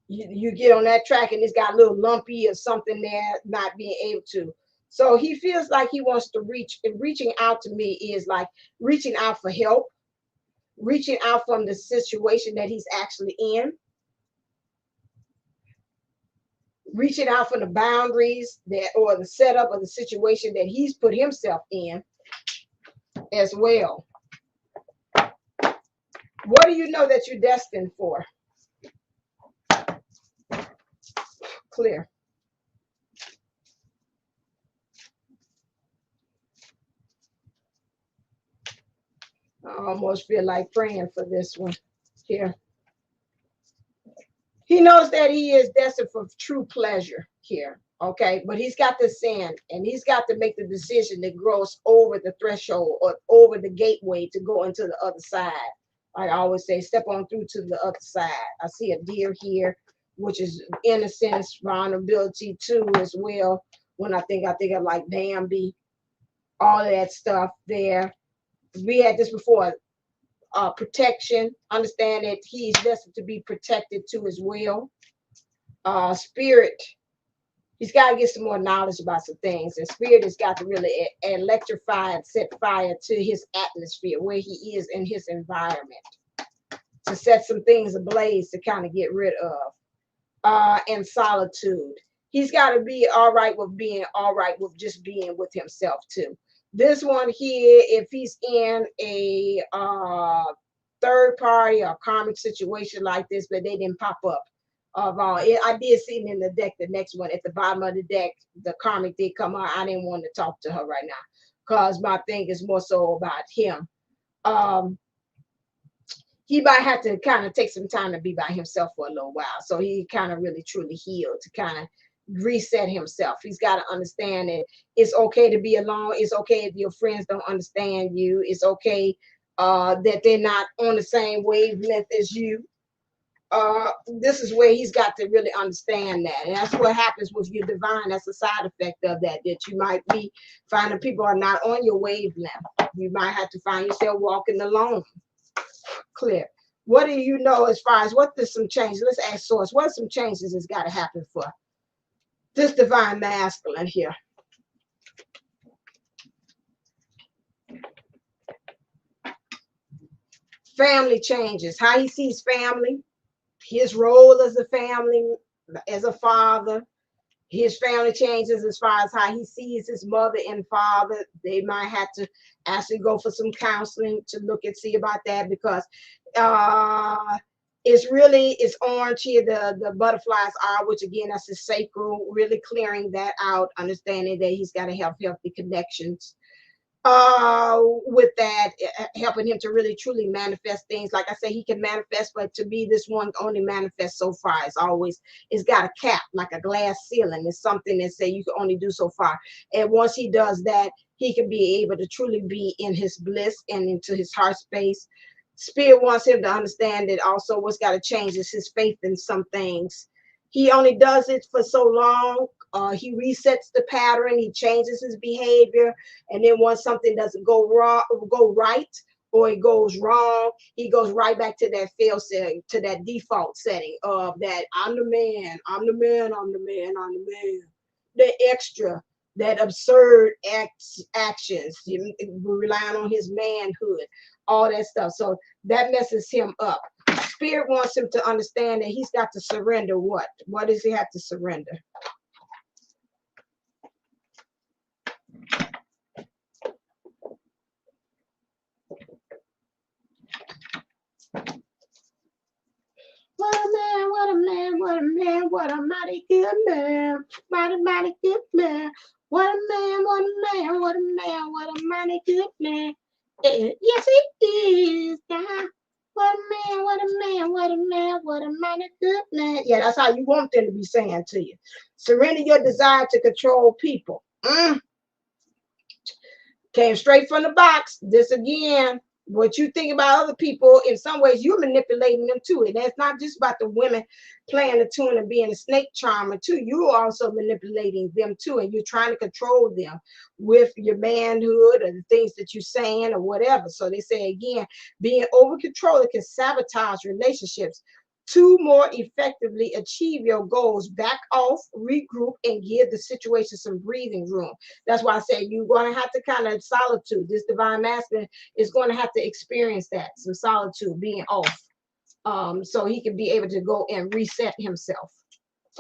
You get on that track and it's got a little lumpy or something there, not being able to. So he feels like he wants to reaching out to me is like reaching out for help, reaching out from the situation that he's actually in, reaching out from the boundaries that or the setup of the situation that he's put himself in as well. What do you know that you're destined for? Clear. I almost feel like praying for this one here. He knows that he is destined for true pleasure here, okay? But he's got to sin, and he's got to make the decision that grows over the threshold or over the gateway to go into the other side. I always say, step on through to the other side. I see a deer here, which is innocence, vulnerability too, as well. When I think of like Bambi, all of that stuff there. We had this before. Protection, understand that he's destined to be protected too as well. Spirit, he's got to get some more knowledge about some things, and spirit has got to really electrify and set fire to his atmosphere where he is in his environment, to set some things ablaze to kind of get rid of. And solitude, he's got to be all right with being all right with just being with himself too. This one here, if he's in a third party or karmic situation like this, but they didn't pop up. I did see it in the deck. The next one at the bottom of the deck, the karmic did come out. I didn't want to talk to her right now because my thing is more so about him. He might have to kind of take some time to be by himself for a little while, so he kind of really truly healed to kind of reset himself. He's got to understand that it's okay to be alone. It's okay if your friends don't understand you. It's okay that they're not on the same wavelength as you. This is where he's got to really understand that, and that's what happens with your divine. That's a side effect of that you might be finding people are not on your wavelength. You might have to find yourself walking alone. Clear. What do you know as far as what there's some changes? Let's ask source. What are some changes that's got to happen for this divine masculine here? Family changes. How he sees family, his role as a family, as a father. His family changes as far as how he sees his mother and father. They might have to actually go for some counseling to look and see about that, because It's orange here, the butterflies are, which again, that's his sacral, really clearing that out, understanding that he's got to have healthy connections with that, helping him to really truly manifest things. Like I say, he can manifest, but to be this one only manifest so far. It's got a cap, like a glass ceiling. It's something that say you can only do so far, and once he does that, he can be able to truly be in his bliss and into his heart space. Spirit wants him to understand that also what's got to change is his faith in some things. He only does it for so long. He resets the pattern. He changes his behavior, and then once something doesn't go right, or it goes wrong, he goes right back to that fail setting, to that default setting of that I'm the man, I'm the man, I'm the man, I'm the man. The extra, that absurd actions, relying on his manhood, all that stuff. So that messes him up. Spirit wants him to understand that he's got to surrender what? What does he have to surrender? What a man, what a man, what a man, what a mighty good man, mighty, mighty good man. What a man, what a man, what a man, what a mighty good man. Yes, he is. What a man, what a man, what a man, what a mighty good man. Yeah, that's how you want them to be saying to you. Surrender your desire to control people. Came straight from the box. This again, what you think about other people, in some ways you're manipulating them too. And that's not just about the women playing the tune and being a snake charmer too. You're also manipulating them too, and you're trying to control them with your manhood or the things that you're saying or whatever. So they say again, being over control can sabotage relationships. To more effectively achieve your goals, back off, regroup, and give the situation some breathing room. That's why I say you're going to have to kind of solitude. This divine masculine is going to have to experience that, some solitude, being off, so he can be able to go and reset himself.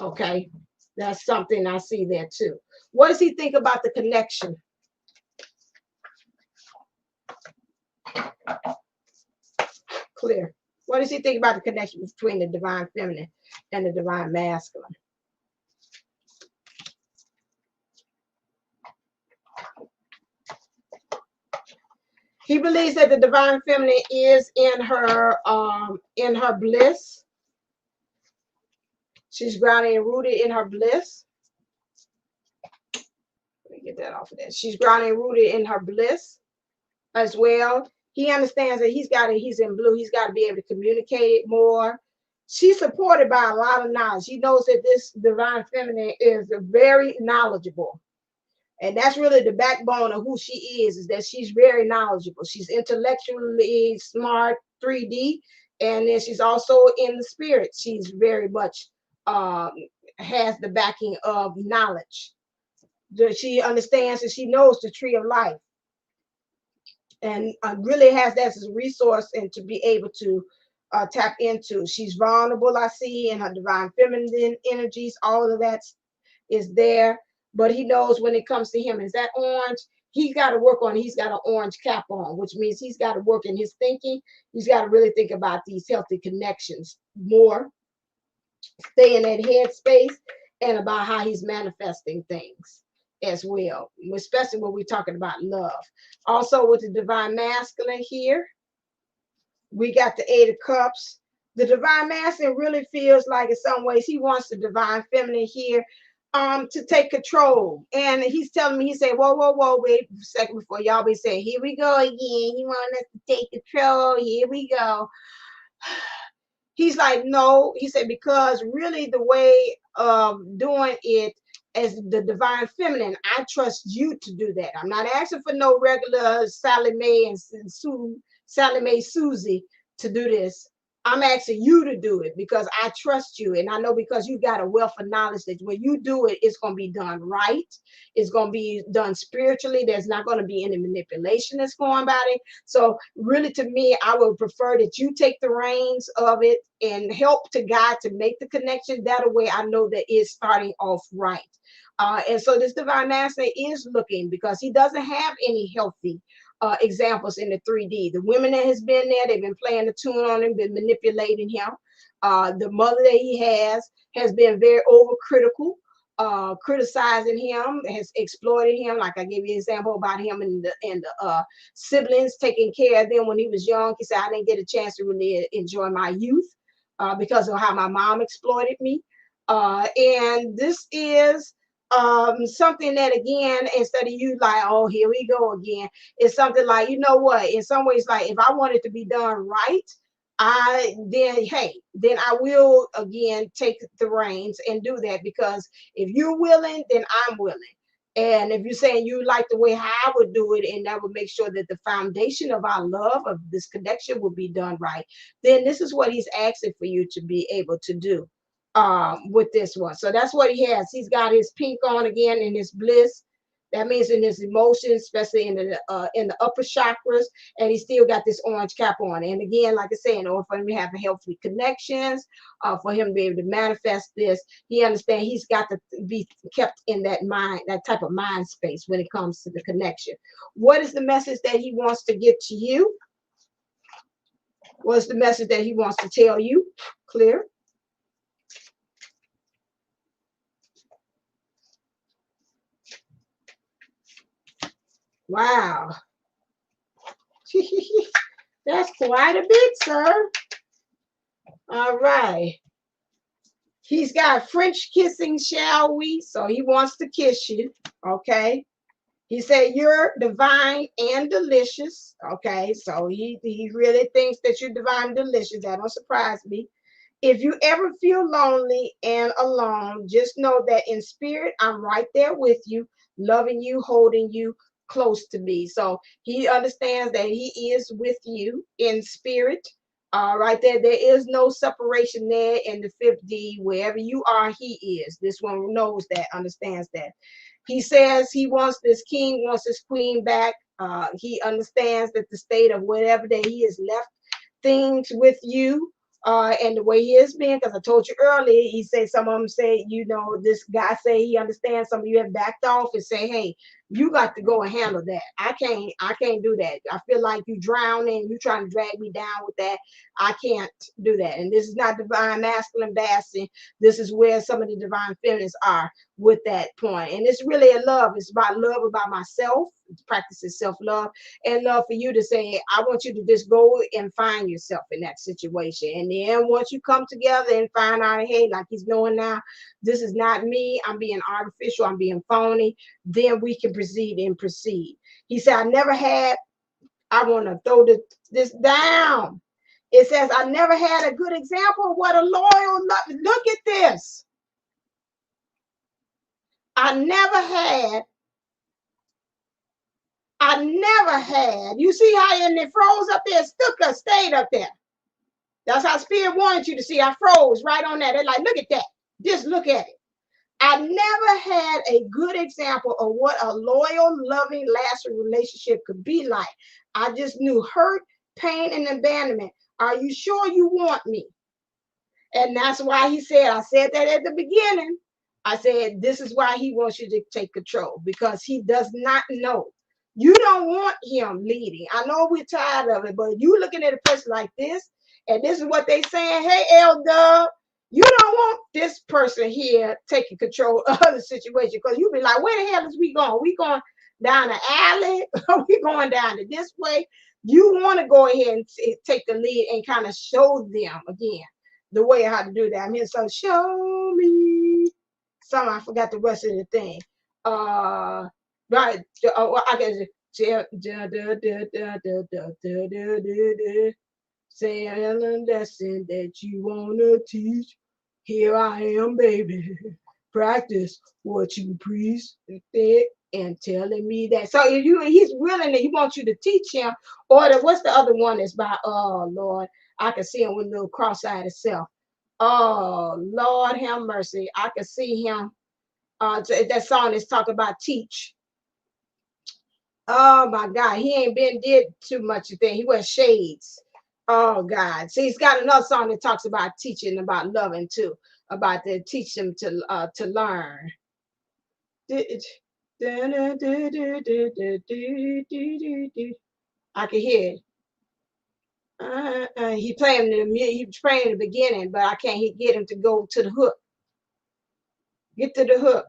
Okay, that's something I see there too. What does he think about the connection? Clear. What does he think about the connection between the divine feminine and the divine masculine? He believes that the divine feminine is in her bliss. She's grounded and rooted in her bliss. Let me get that off of that. She's grounded and rooted in her bliss as well. He understands that he's in blue. He's got to be able to communicate it more. She's supported by a lot of knowledge. He knows that this divine feminine is very knowledgeable. And that's really the backbone of who she is that she's very knowledgeable. She's intellectually smart, 3D, and then she's also in the spirit. She's very much has the backing of knowledge. She understands and she knows the tree of life, and really has that as a resource and to be able to tap into. She's vulnerable, I see, in her divine feminine energies. All of that is there, but he knows when it comes to him, is that orange? He's got to work on, he's got an orange cap on, which means he's got to work in his thinking. He's got to really think about these healthy connections more, stay in that head space, and about how he's manifesting things as well, especially when we're talking about love. Also with the divine masculine here, we got the Eight of Cups. The divine masculine really feels like in some ways he wants the divine feminine here to take control. And he's telling me, he said, whoa, whoa, whoa, wait a second before y'all be saying, here we go again. He wants us to take control. Here we go. He's like, no. He said, because really the way of doing it as the divine feminine, I trust you to do that. I'm not asking for no regular Sally Mae and Sally Mae Susie to do this. I'm asking you to do it because I trust you. And I know because you got a wealth of knowledge that when you do it, it's going to be done right. It's going to be done spiritually. There's not going to be any manipulation that's going about it. So really, to me, I would prefer that you take the reins of it and help to guide to make the connection. That way I know that it's starting off right. And so this divine master is looking because he doesn't have any healthy examples in the 3D. The women that has been there, they've been playing the tune on him, been manipulating him. The mother that he has been very overcritical, criticizing him, has exploited him. Like I gave you an example about him and the siblings taking care of them when he was young. He said, I didn't get a chance to really enjoy my youth because of how my mom exploited me. And this is something that, again, instead of you like, oh, here we go again, it's something like, you know what, in some ways, like, if I want it to be done right, then I will again take the reins and do that, because if you're willing, then I'm willing. And if you're saying you like the way how I would do it, and that would make sure that the foundation of our love, of this connection, will be done right, then this is what he's asking for you to be able to do with this one. So that's what he has. He's got his pink on again in his bliss. That means in his emotions, especially in the upper chakras, and he still got this orange cap on. And again, like I said, in order for him to have healthy connections, for him to be able to manifest this, he understands he's got to be kept in that mind, that type of mind space when it comes to the connection. What is the message that he wants to get to you? What's the message that he wants to tell you? Clear? Wow. That's quite a bit, sir. All right. He's got French kissing, shall we? So he wants to kiss you. Okay. He said, you're divine and delicious. Okay. So he really thinks that you're divine and delicious. That don't surprise me. If you ever feel lonely and alone, just know that in spirit, I'm right there with you, loving you, holding you close to me. So he understands that he is with you in spirit. Right there, there is no separation there in the 5D. Wherever you are, he is. This one knows that, understands that. He says he wants this king, wants his queen back. He understands that the state of whatever that he has left things with you, and the way he is being, because I told you earlier, he said some of them say, you know, this guy say he understands, some of you have backed off and say, hey, you got to go and handle that. I can't do that. I feel like you drowning, you trying to drag me down with that. I can't do that. And this is not divine masculine basing. This is where some of the divine feminines are with that point. And it's really a love. It's about love about myself, practicing self-love, and love for you to say, I want you to just go and find yourself in that situation. And then once you come together and find out, hey, like he's knowing now, this is not me, I'm being artificial, I'm being phony, then we can proceed. He said, I want to throw this down. It says, I never had a good example of what a loyal love. Look at this. I never had. You see how it froze up there? Stuka stayed up there. That's how Spirit wanted you to see. I froze right on that. They're like, look at that. Just look at it. I never had a good example of what a loyal, loving, lasting relationship could be like. I just knew hurt, pain, and abandonment. Are you sure you want me? And that's why he said, I said that at the beginning. I said, this is why he wants you to take control, because he does not know. You don't want him leading. I know we're tired of it, but you looking at a person like this, and this is what they saying, hey, L-Dub, you don't want this person here taking control of the situation, because you be like, where the hell is we going? We going down the alley? Are we going down to this way? You want to go ahead and take the lead and kind of show them again the way how to do that. I mean, so show me. Some I forgot the rest of the thing. Right. I can say a lesson that you wanna teach. Here I am, baby. Practice what you preach and telling me that. So if he's willing, he wants you to teach him. Or what's the other one that's by? Oh Lord, I can see him with a little cross-eyed self. Oh Lord, have mercy. I can see him. That song is talking about teach. Oh my God, he ain't been did too much of thing. He wears shades. Oh God. See, he's got another song that talks about teaching, about loving too, about to teach them to learn. I can hear it. He playing he's playing in the beginning, but I can't get him to go to the hook. Get to the hook.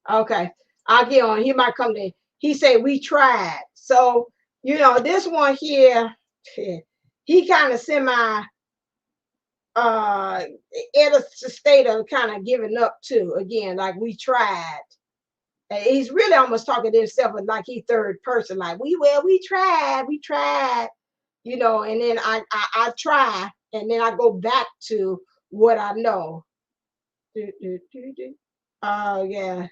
Okay. I'll get on. He might come to. He said we tried. So, this one here, he kind of semi in a state of kind of giving up too. Again, like we tried. He's really almost talking to himself like he third person, like we tried, and then I try, and then I go back to what I know. Oh yeah.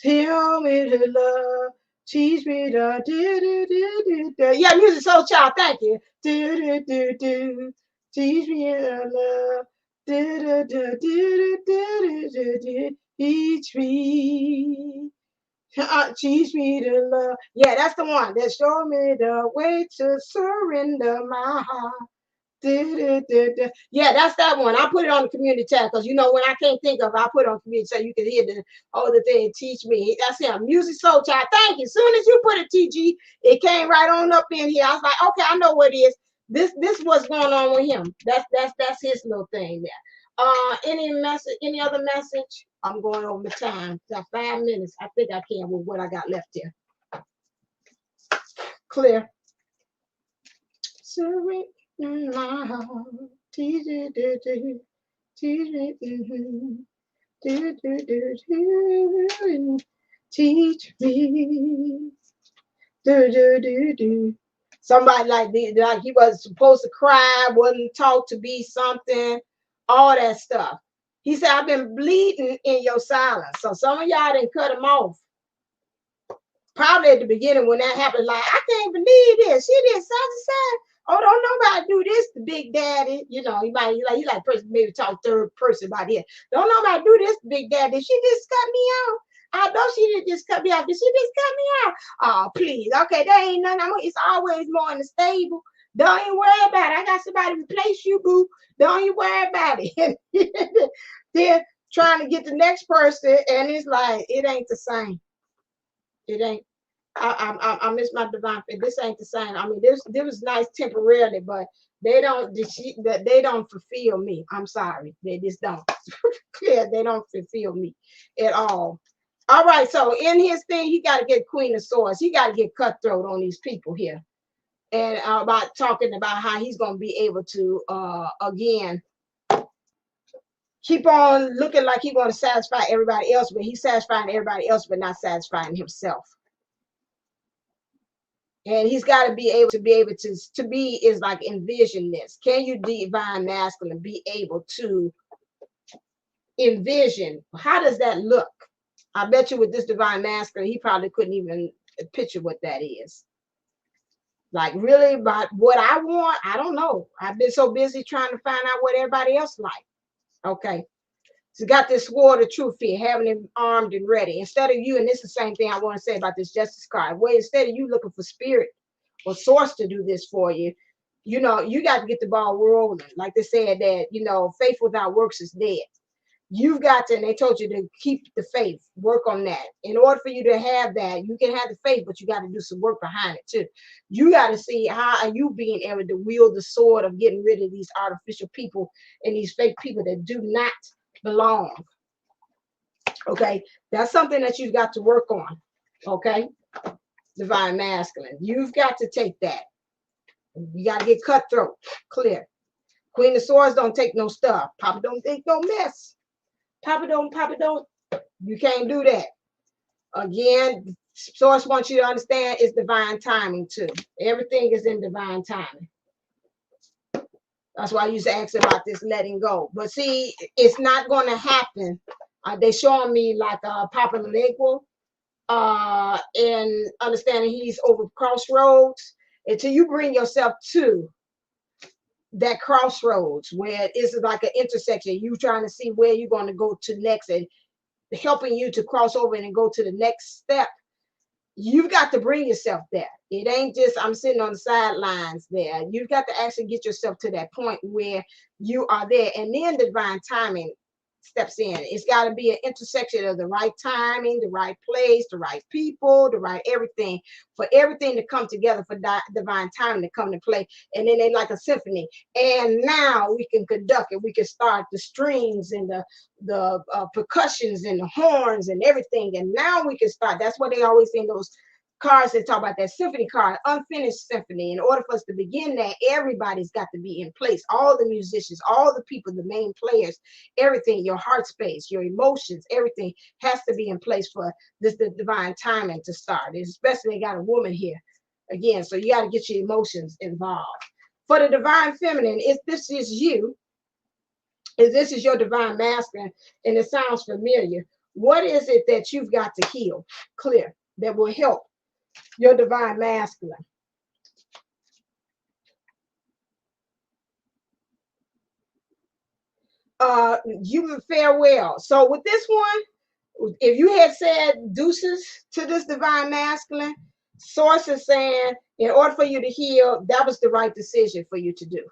Tell me to love, teach me to do. Yeah, music soul child, thank you. Do. Teach me to love. Teach me. Teach me to love. Yeah, that's the one. That show me the way to surrender my heart. Yeah, that's that one. I put it on the community tab because when I can't think of it, I put it on community so you can hear the thing. Teach me. That's him. Music soul child. Thank you. As soon as you put it TG, it came right on up in here. I was like, okay, I know what it is. This what's going on with him. That's his little thing there. Any other message? I'm going over the time. Got 5 minutes. I think I can with what I got left here. Clear. Surrender my heart. Teach me. Teach me. Somebody like he was supposed to cry, wasn't taught to be something, all that stuff. He said, I've been bleeding in your silence. So some of y'all didn't cut him off. Probably at the beginning when that happened, like, I can't believe this. She did such and such. Oh, don't nobody do this to Big Daddy. You like person maybe talk third person about it. Don't nobody do this to Big Daddy. She just cut me out. I know she didn't just cut me out. Did she just cut me out? Oh, please. Okay, that ain't nothing. It's always more in the stable. Don't even worry about it. I got somebody to replace you, boo. Don't you worry about it. Then trying to get the next person, and it's like, it ain't the same. It ain't. I miss my divine fit. This ain't the same. I mean, this was nice temporarily, but they don't fulfill me. I'm sorry. They just don't. Clear, they don't fulfill me at all. All right, so in his thing, he got to get Queen of Swords. He got to get cutthroat on these people here. And about talking about how he's going to be able to, again, keep on looking like he's going to satisfy everybody else, but he's satisfying everybody else, but not satisfying himself. And he's got to be able to be is like envision this. Can you divine masculine be able to envision? How does that look? I bet you with this divine masculine, he probably couldn't even picture what that is. Like really, but what I want, I don't know. I've been so busy trying to find out what everybody else like. Okay. So got this sword of truth here, having him armed and ready. Instead of you, and this is the same thing I want to say about this justice card. Wait, instead of you looking for spirit or source to do this for you, you got to get the ball rolling. Like they said that, faith without works is dead. You've got to, and they told you to keep the faith, work on that. In order for you to have that, you can have the faith, but you got to do some work behind it too. You got to see how are you being able to wield the sword of getting rid of these artificial people and these fake people that do not belong. Okay, that's something that you've got to work on. Okay, divine masculine, you've got to take that. You got to get cutthroat. Clear. Queen of Swords don't take no stuff. Papa don't take no mess. Papa don't. You can't do that. Again, Source wants you to understand it's divine timing too. Everything is in divine timing. That's why I used to ask about this letting go. But see, it's not going to happen. They showing me like Papa Leguo and understanding he's over crossroads until you bring yourself to that crossroads where it's like an intersection. You trying to see where you're going to go to next and helping you to cross over and go to the next step. You've got to bring yourself there. It ain't just I'm sitting on the sidelines there. You've got to actually get yourself to that point where you are there. And then divine timing, steps in. It's got to be an intersection of the right timing, the right place, the right people, the right everything, for everything to come together, for divine timing to come to play. And then they like a symphony. And now we can conduct it. We can start the strings and the percussions and the horns and everything. And now we can start. That's what they always say in those cards that talk about that symphony card, unfinished symphony. In order for us to begin that, everybody's got to be in place. All the musicians, all the people, the main players, everything, your heart space, your emotions, everything has to be in place for this the divine timing to start. Especially they got a woman here again, so you got to get your emotions involved. For the divine feminine, if this is you, if this is your divine masculine, and it sounds familiar, what is it that you've got to heal clear that will help your divine masculine? You farewell. So with this one, if you had said deuces to this divine masculine, source is saying in order for you to heal, that was the right decision for you to do.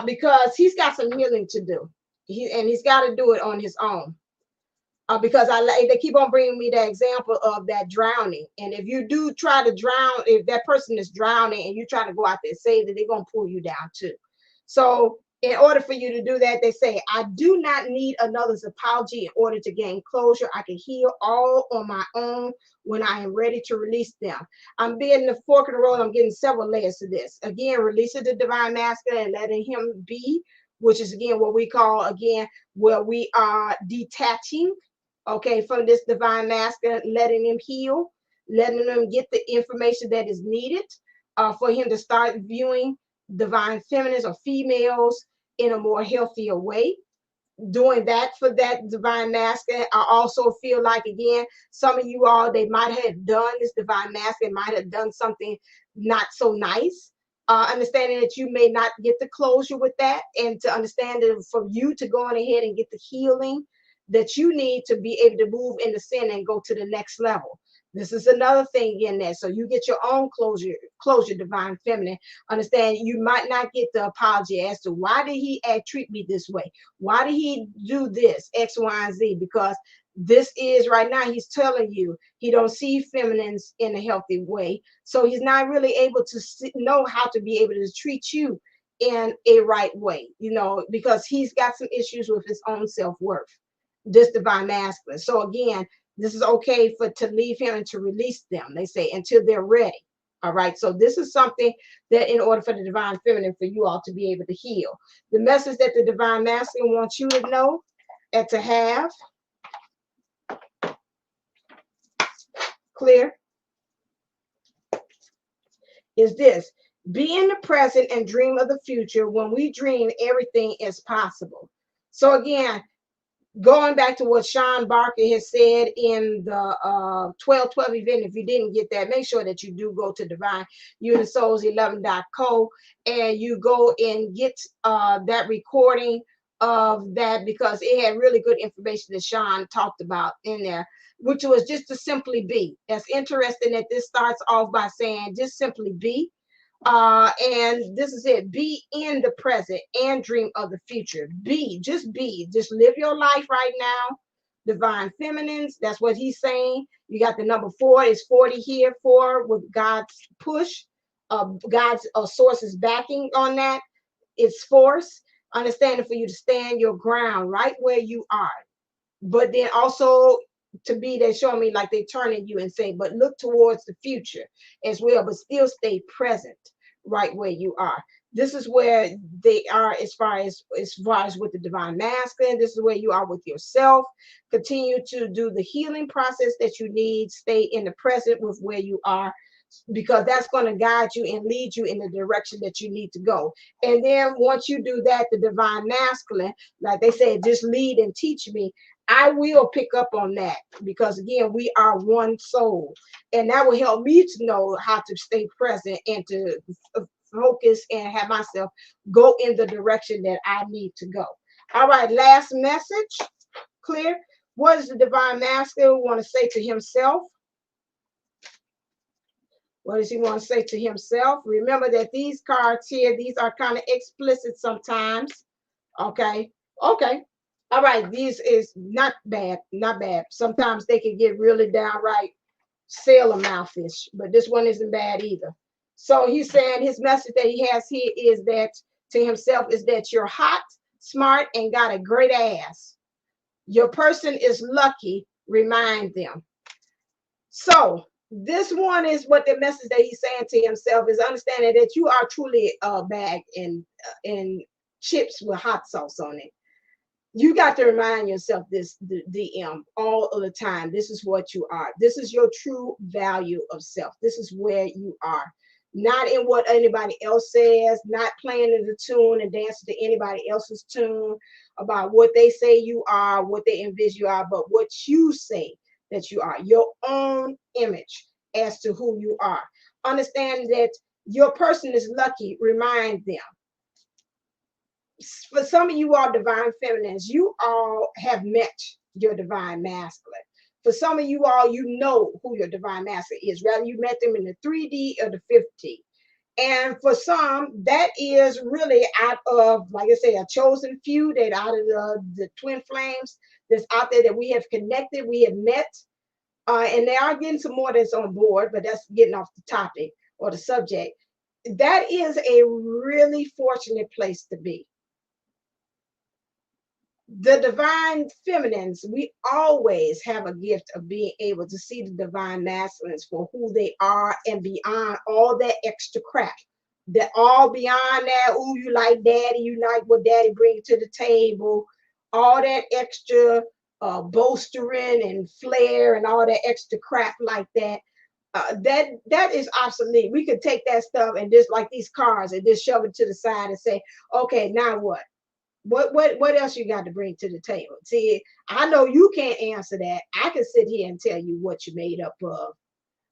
Because he's got some healing to do. He's got to do it on his own. Because they keep on bringing me that example of that drowning. And if you do try to drown, if that person is drowning and you try to go out there and save it, they're going to pull you down too. So in order for you to do that, they say, I do not need another's apology in order to gain closure. I can heal all on my own when I am ready to release them. I'm being the fork in the road. I'm getting several layers to this. Again, releasing the divine masculine and letting him be, which is again what we call, again, where we are detaching, okay, from this divine masculine, letting him heal, letting him get the information that is needed for him to start viewing divine feminines or females in a more healthier way. Doing that for that divine masculine. I also feel like, again, some of you all, they might have done this divine masculine, might have done something not so nice. Understanding that you may not get the closure with that, and to understand that for you to go on ahead and get the healing that you need to be able to move into sin and go to the next level. This is another thing in there. So you get your own closure, divine feminine. Understand you might not get the apology as to why did he treat me this way? Why did he do this? X, Y, and Z. Because this is right now, he's telling you he don't see feminines in a healthy way. So he's not really able to know how to be able to treat you in a right way, because he's got some issues with his own self-worth, this divine masculine. So again, this is okay to leave him and to release them, they say, until they're ready. All right. So this is something that in order for the divine feminine, for you all to be able to heal. The message that the divine masculine wants you to know and to have clear is this: be in the present and dream of the future. When we dream, everything is possible. So again, going back to what Sean Barker has said in the 12/12 event, if you didn't get that, make sure that you do go to divineunisouls11.co and you go and get that recording of that, because it had really good information that Sean talked about in there, which was just to simply be. That's interesting that this starts off by saying just simply be. And this is it: be in the present and dream of the future. Just live your life right now. Divine feminines, that's what he's saying. You got the number 4 is 40 here, 4 with God's push, God's sources backing on that. It's force, understanding for you to stand your ground right where you are. But then also to be, they show me like they turning you and say, but look towards the future as well, but still stay present right where you are. This is where they are as far as with the divine masculine. This is where you are with yourself. Continue to do the healing process that you need. Stay in the present with where you are, because that's going to guide you and lead you in the direction that you need to go. And then once you do that, the divine masculine, like they said, just lead and teach me. I will pick up on that, because again, we are one soul, and that will help me to know how to stay present and to focus and have myself go in the direction that I need to go. All right, last message, clear. What does the divine masculine want to say to himself? What does he want to say to himself? Remember that these cards here, these are kind of explicit sometimes. Okay. Okay. All right, this is not bad, not bad. Sometimes they can get really downright sailor mouthish, but this one isn't bad either. So he's saying his message that he has here is that to himself is that you're hot, smart, and got a great ass. Your person is lucky. Remind them. So this one is what the message that he's saying to himself is understanding that you are truly a bag in chips with hot sauce on it. You got to remind yourself this, the DM, all of the time. This is what you are. This is your true value of self. This is where you are. Not in what anybody else says, not playing in the tune and dancing to anybody else's tune about what they say you are, what they envision you are, but what you say that you are, your own image as to who you are. Understand that your person is lucky. Remind them. For some of you all divine feminines, you all have met your divine masculine. For some of you all, you know who your divine masculine is. Rather, you met them in the 3D or the 5D. And for some, that is really out of, like I say, a chosen few that out of the twin flames that's out there that we have connected, we have met. And they are getting some more that's on board, but that's getting off the topic or the subject. That is a really fortunate place to be. The divine feminines, we always have a gift of being able to see the divine masculines for who they are and beyond all that extra crap. That all beyond that, oh, you like daddy, you like what daddy brings to the table, all that extra bolstering and flair and all that extra crap like that. That is obsolete. We could take that stuff and just like these cars and just shove it to the side and say, okay, now what? What else you got to bring to the table? See, I know you can't answer that. I can sit here and tell you what you're made up of,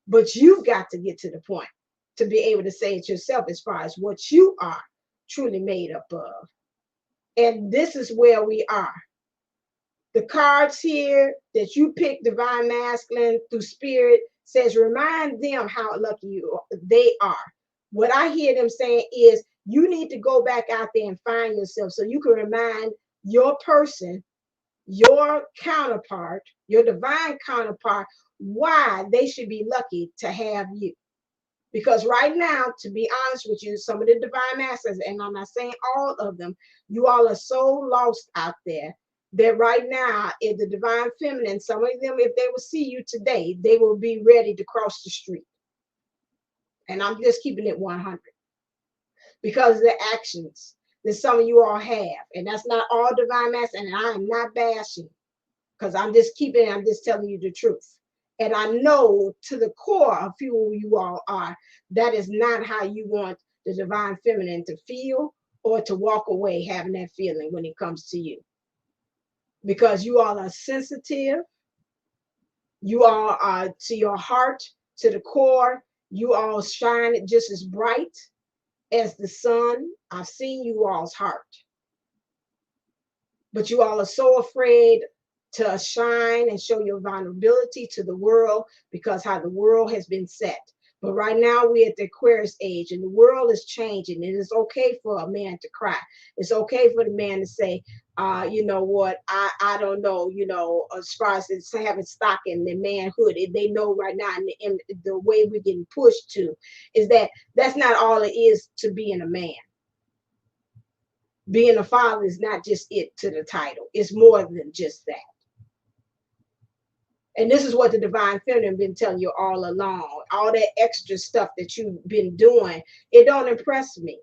but you've got to get to the point to be able to say it yourself as far as what you are truly made up of. And this is where we are. The cards here that you pick, divine masculine through spirit, says remind them how lucky they are. What I hear them saying is you need to go back out there and find yourself so you can remind your person, your counterpart, your divine counterpart, why they should be lucky to have you. Because right now, to be honest with you, some of the divine masters, and I'm not saying all of them, you all are so lost out there that right now, in the divine feminine, some of them, if they will see you today, they will be ready to cross the street. And I'm just keeping it 100 because of the actions that some of you all have. And that's not all divine masters, and I am not bashing because I'm just telling you the truth. And I know to the core of who you all are, that is not how you want the divine feminine to feel or to walk away having that feeling when it comes to you. Because you all are sensitive, you all are to your heart, to the core, you all shine just as bright as the sun. I've seen you all's heart. But you all are so afraid to shine and show your vulnerability to the world because how the world has been set. But right now we're at the Aquarius age and the world is changing. And it's okay for a man to cry. It's okay for the man to say, you know what, I don't know, as far as it's having stock in the manhood, they know right now in the way we're getting pushed to is that that's not all it is to being a man. Being a father is not just it to the title. It's more than just that. And this is what the divine feminine been telling you all along. All that extra stuff that you've been doing, it don't impress me.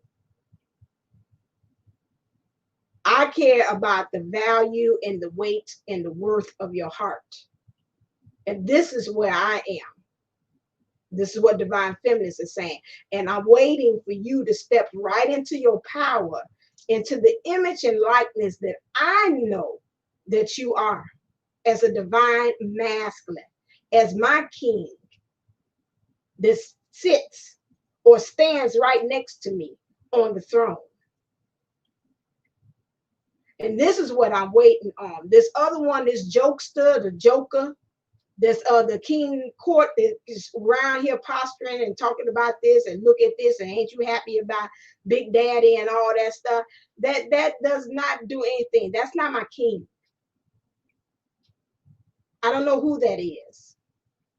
I care about the value and the weight and the worth of your heart. And this is where I am. This is what divine feminist is saying. And I'm waiting for you to step right into your power, into the image and likeness that I know that you are as a divine masculine, as my king that sits or stands right next to me on the throne. And this is what I'm waiting on. This other one, this jokester, the joker, this the king court that is around here posturing and talking about this and look at this and ain't you happy about Big Daddy and all that stuff. That does not do anything. That's not my king. I don't know who that is,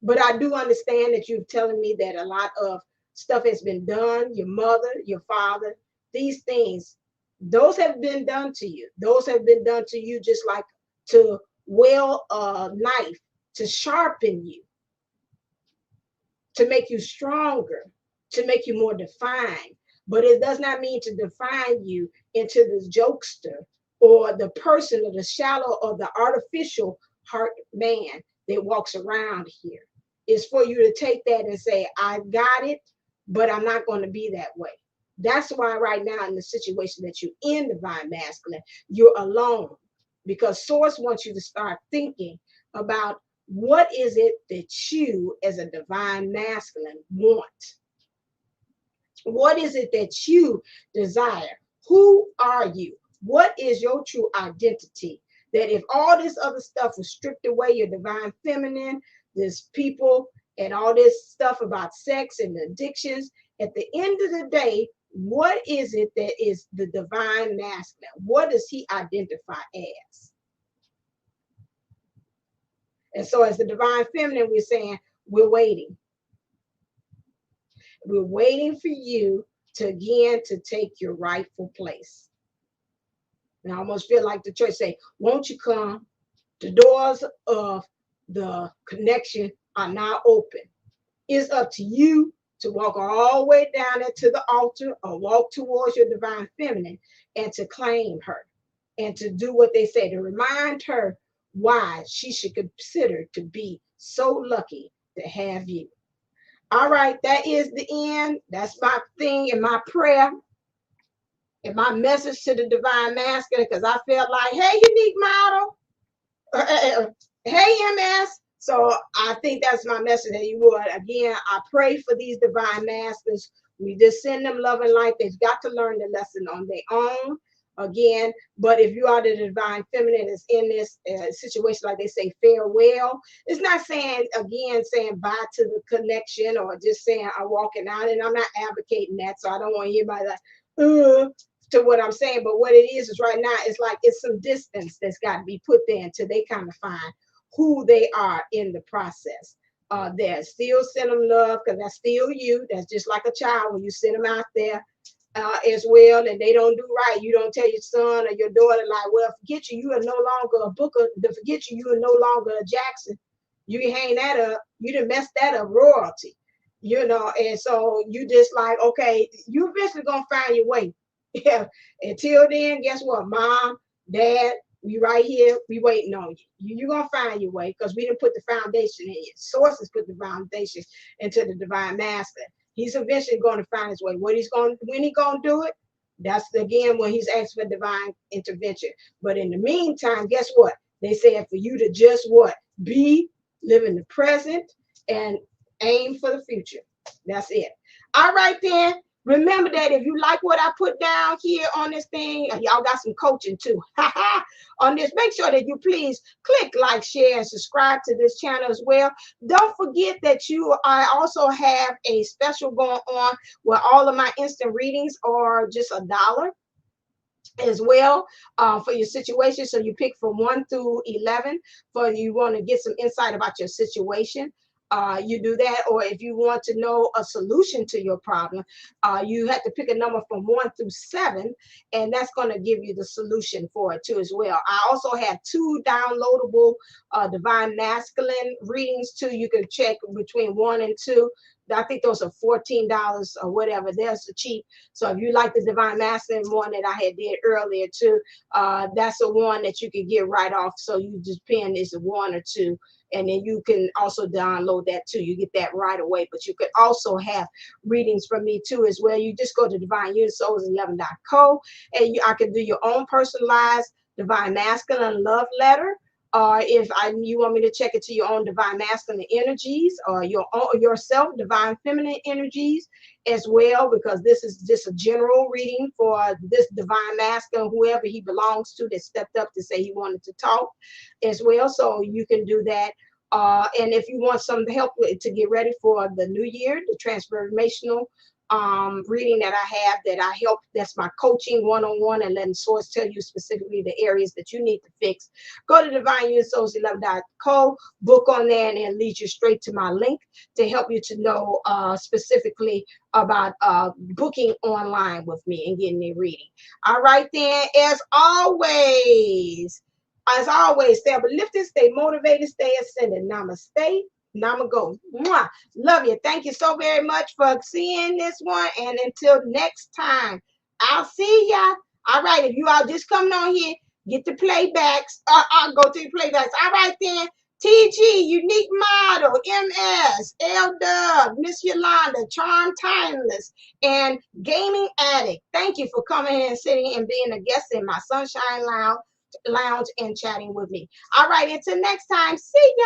but I do understand that you're telling me that a lot of stuff has been done. Your mother, your father, these things, those have been done to you. Those have been done to you just like to wield a knife to sharpen you, to make you stronger, to make you more defined. But it does not mean to define you into the jokester or the person or the shallow or the artificial heart man that walks around here. It's for you to take that and say, I got it, but I'm not going to be that way. That's why right now in the situation that you're in, divine masculine, you're alone, because source wants you to start thinking about what is it that you as a divine masculine want? What is it that you desire? Who are you? What is your true identity? That if all this other stuff was stripped away, your divine feminine, this people, and all this stuff about sex and addictions, at the end of the day, what is it that is the divine masculine? What does he identify as? And so, as the divine feminine, we're saying, we're waiting. We're waiting for you to again to take your rightful place. And I almost feel like the church say, won't you come? The doors of the connection are now open. It's up to you to walk all the way down into the altar or walk towards your divine feminine and to claim her and to do what they say, to remind her why she should consider to be so lucky to have you. All right, that is the end. That's my thing and my prayer and my message to the divine masculine, because I felt like, hey, unique model, hey, MS. So I think that's my message that you would. Again, I pray for these divine masters. We just send them love and light. They've got to learn the lesson on their own. Again, but if you are the divine feminine that's in this situation, like they say, farewell. It's not saying, again, saying bye to the connection or just saying I'm walking out, and I'm not advocating that. So I don't want anybody like, to what I'm saying. But what it is right now, it's like it's some distance that's got to be put there until they kind of find who they are in the process. They're still send them love because that's still you. That's just like a child when you send them out there as well, and they don't do right. You don't tell your son or your daughter like, well, forget you. You are no longer a Booker. To forget you. You are no longer a Jackson. You can hang that up. You done messed that up, royalty. You know, and so you just like, okay, you eventually gonna find your way. Yeah. Until then, guess what? Mom, dad, we right here. We waiting on you. You're going to find your way because we didn't put the foundation in yet. Sources put the foundation into the divine master. He's eventually going to find his way. When he's going to do it, that's again when he's asking for divine intervention. But in the meantime, guess what? They said for you to just what? Live in the present and aim for the future. That's it. All right, then. Remember that if you like what I put down here on this thing, y'all got some coaching too on this, make sure that you please click like, share, and subscribe to this channel as well. Don't forget that I also have a special going on where all of my instant readings are just $1 as well for your situation. So you pick from 1 through 11 for you want to get some insight about your situation. You do that, or if you want to know a solution to your problem, you have to pick a number from 1 through 7, and that's going to give you the solution for it too as well. I also have 2 downloadable divine masculine readings too. You can check between 1 and 2. I think those are $14 or whatever. They're so cheap. So if you like the divine masculine one that I had did earlier too, that's the one that you can get right off. So you just pin is 1 or 2. And then you can also download that too. You get that right away. But you could also have readings from me too as well. You just go to divineunisouls11.co and I can do your own personalized divine masculine love letter. Or if you want me to check it to your own divine masculine energies or your own yourself divine feminine energies as well, because this is just a general reading for this divine masculine, whoever he belongs to that stepped up to say he wanted to talk as well. So you can do that. And if you want some help to get ready for the new year, the transformational reading that I have that I help. That's my coaching one-on-one and letting source tell you specifically the areas that you need to fix. Go to divineuansociallove.co, book on there, and it leads you straight to my link to help you to know specifically about booking online with me and getting a reading. All right, then, as always, stay uplifted, stay motivated, stay ascended. Namaste. Namago. Mwah. Love you. Thank you so very much for seeing this one. And until next time, I'll see ya. All right. If you are just coming on here, get the playbacks. I'll go to the playbacks. All right, then. TG, Unique Model, MS, L Dub, Miss Yolanda, Charm Timeless, and Gaming Addict. Thank you for coming here and sitting and being a guest in my Sunshine Lounge and chatting with me. All right, until next time, see ya.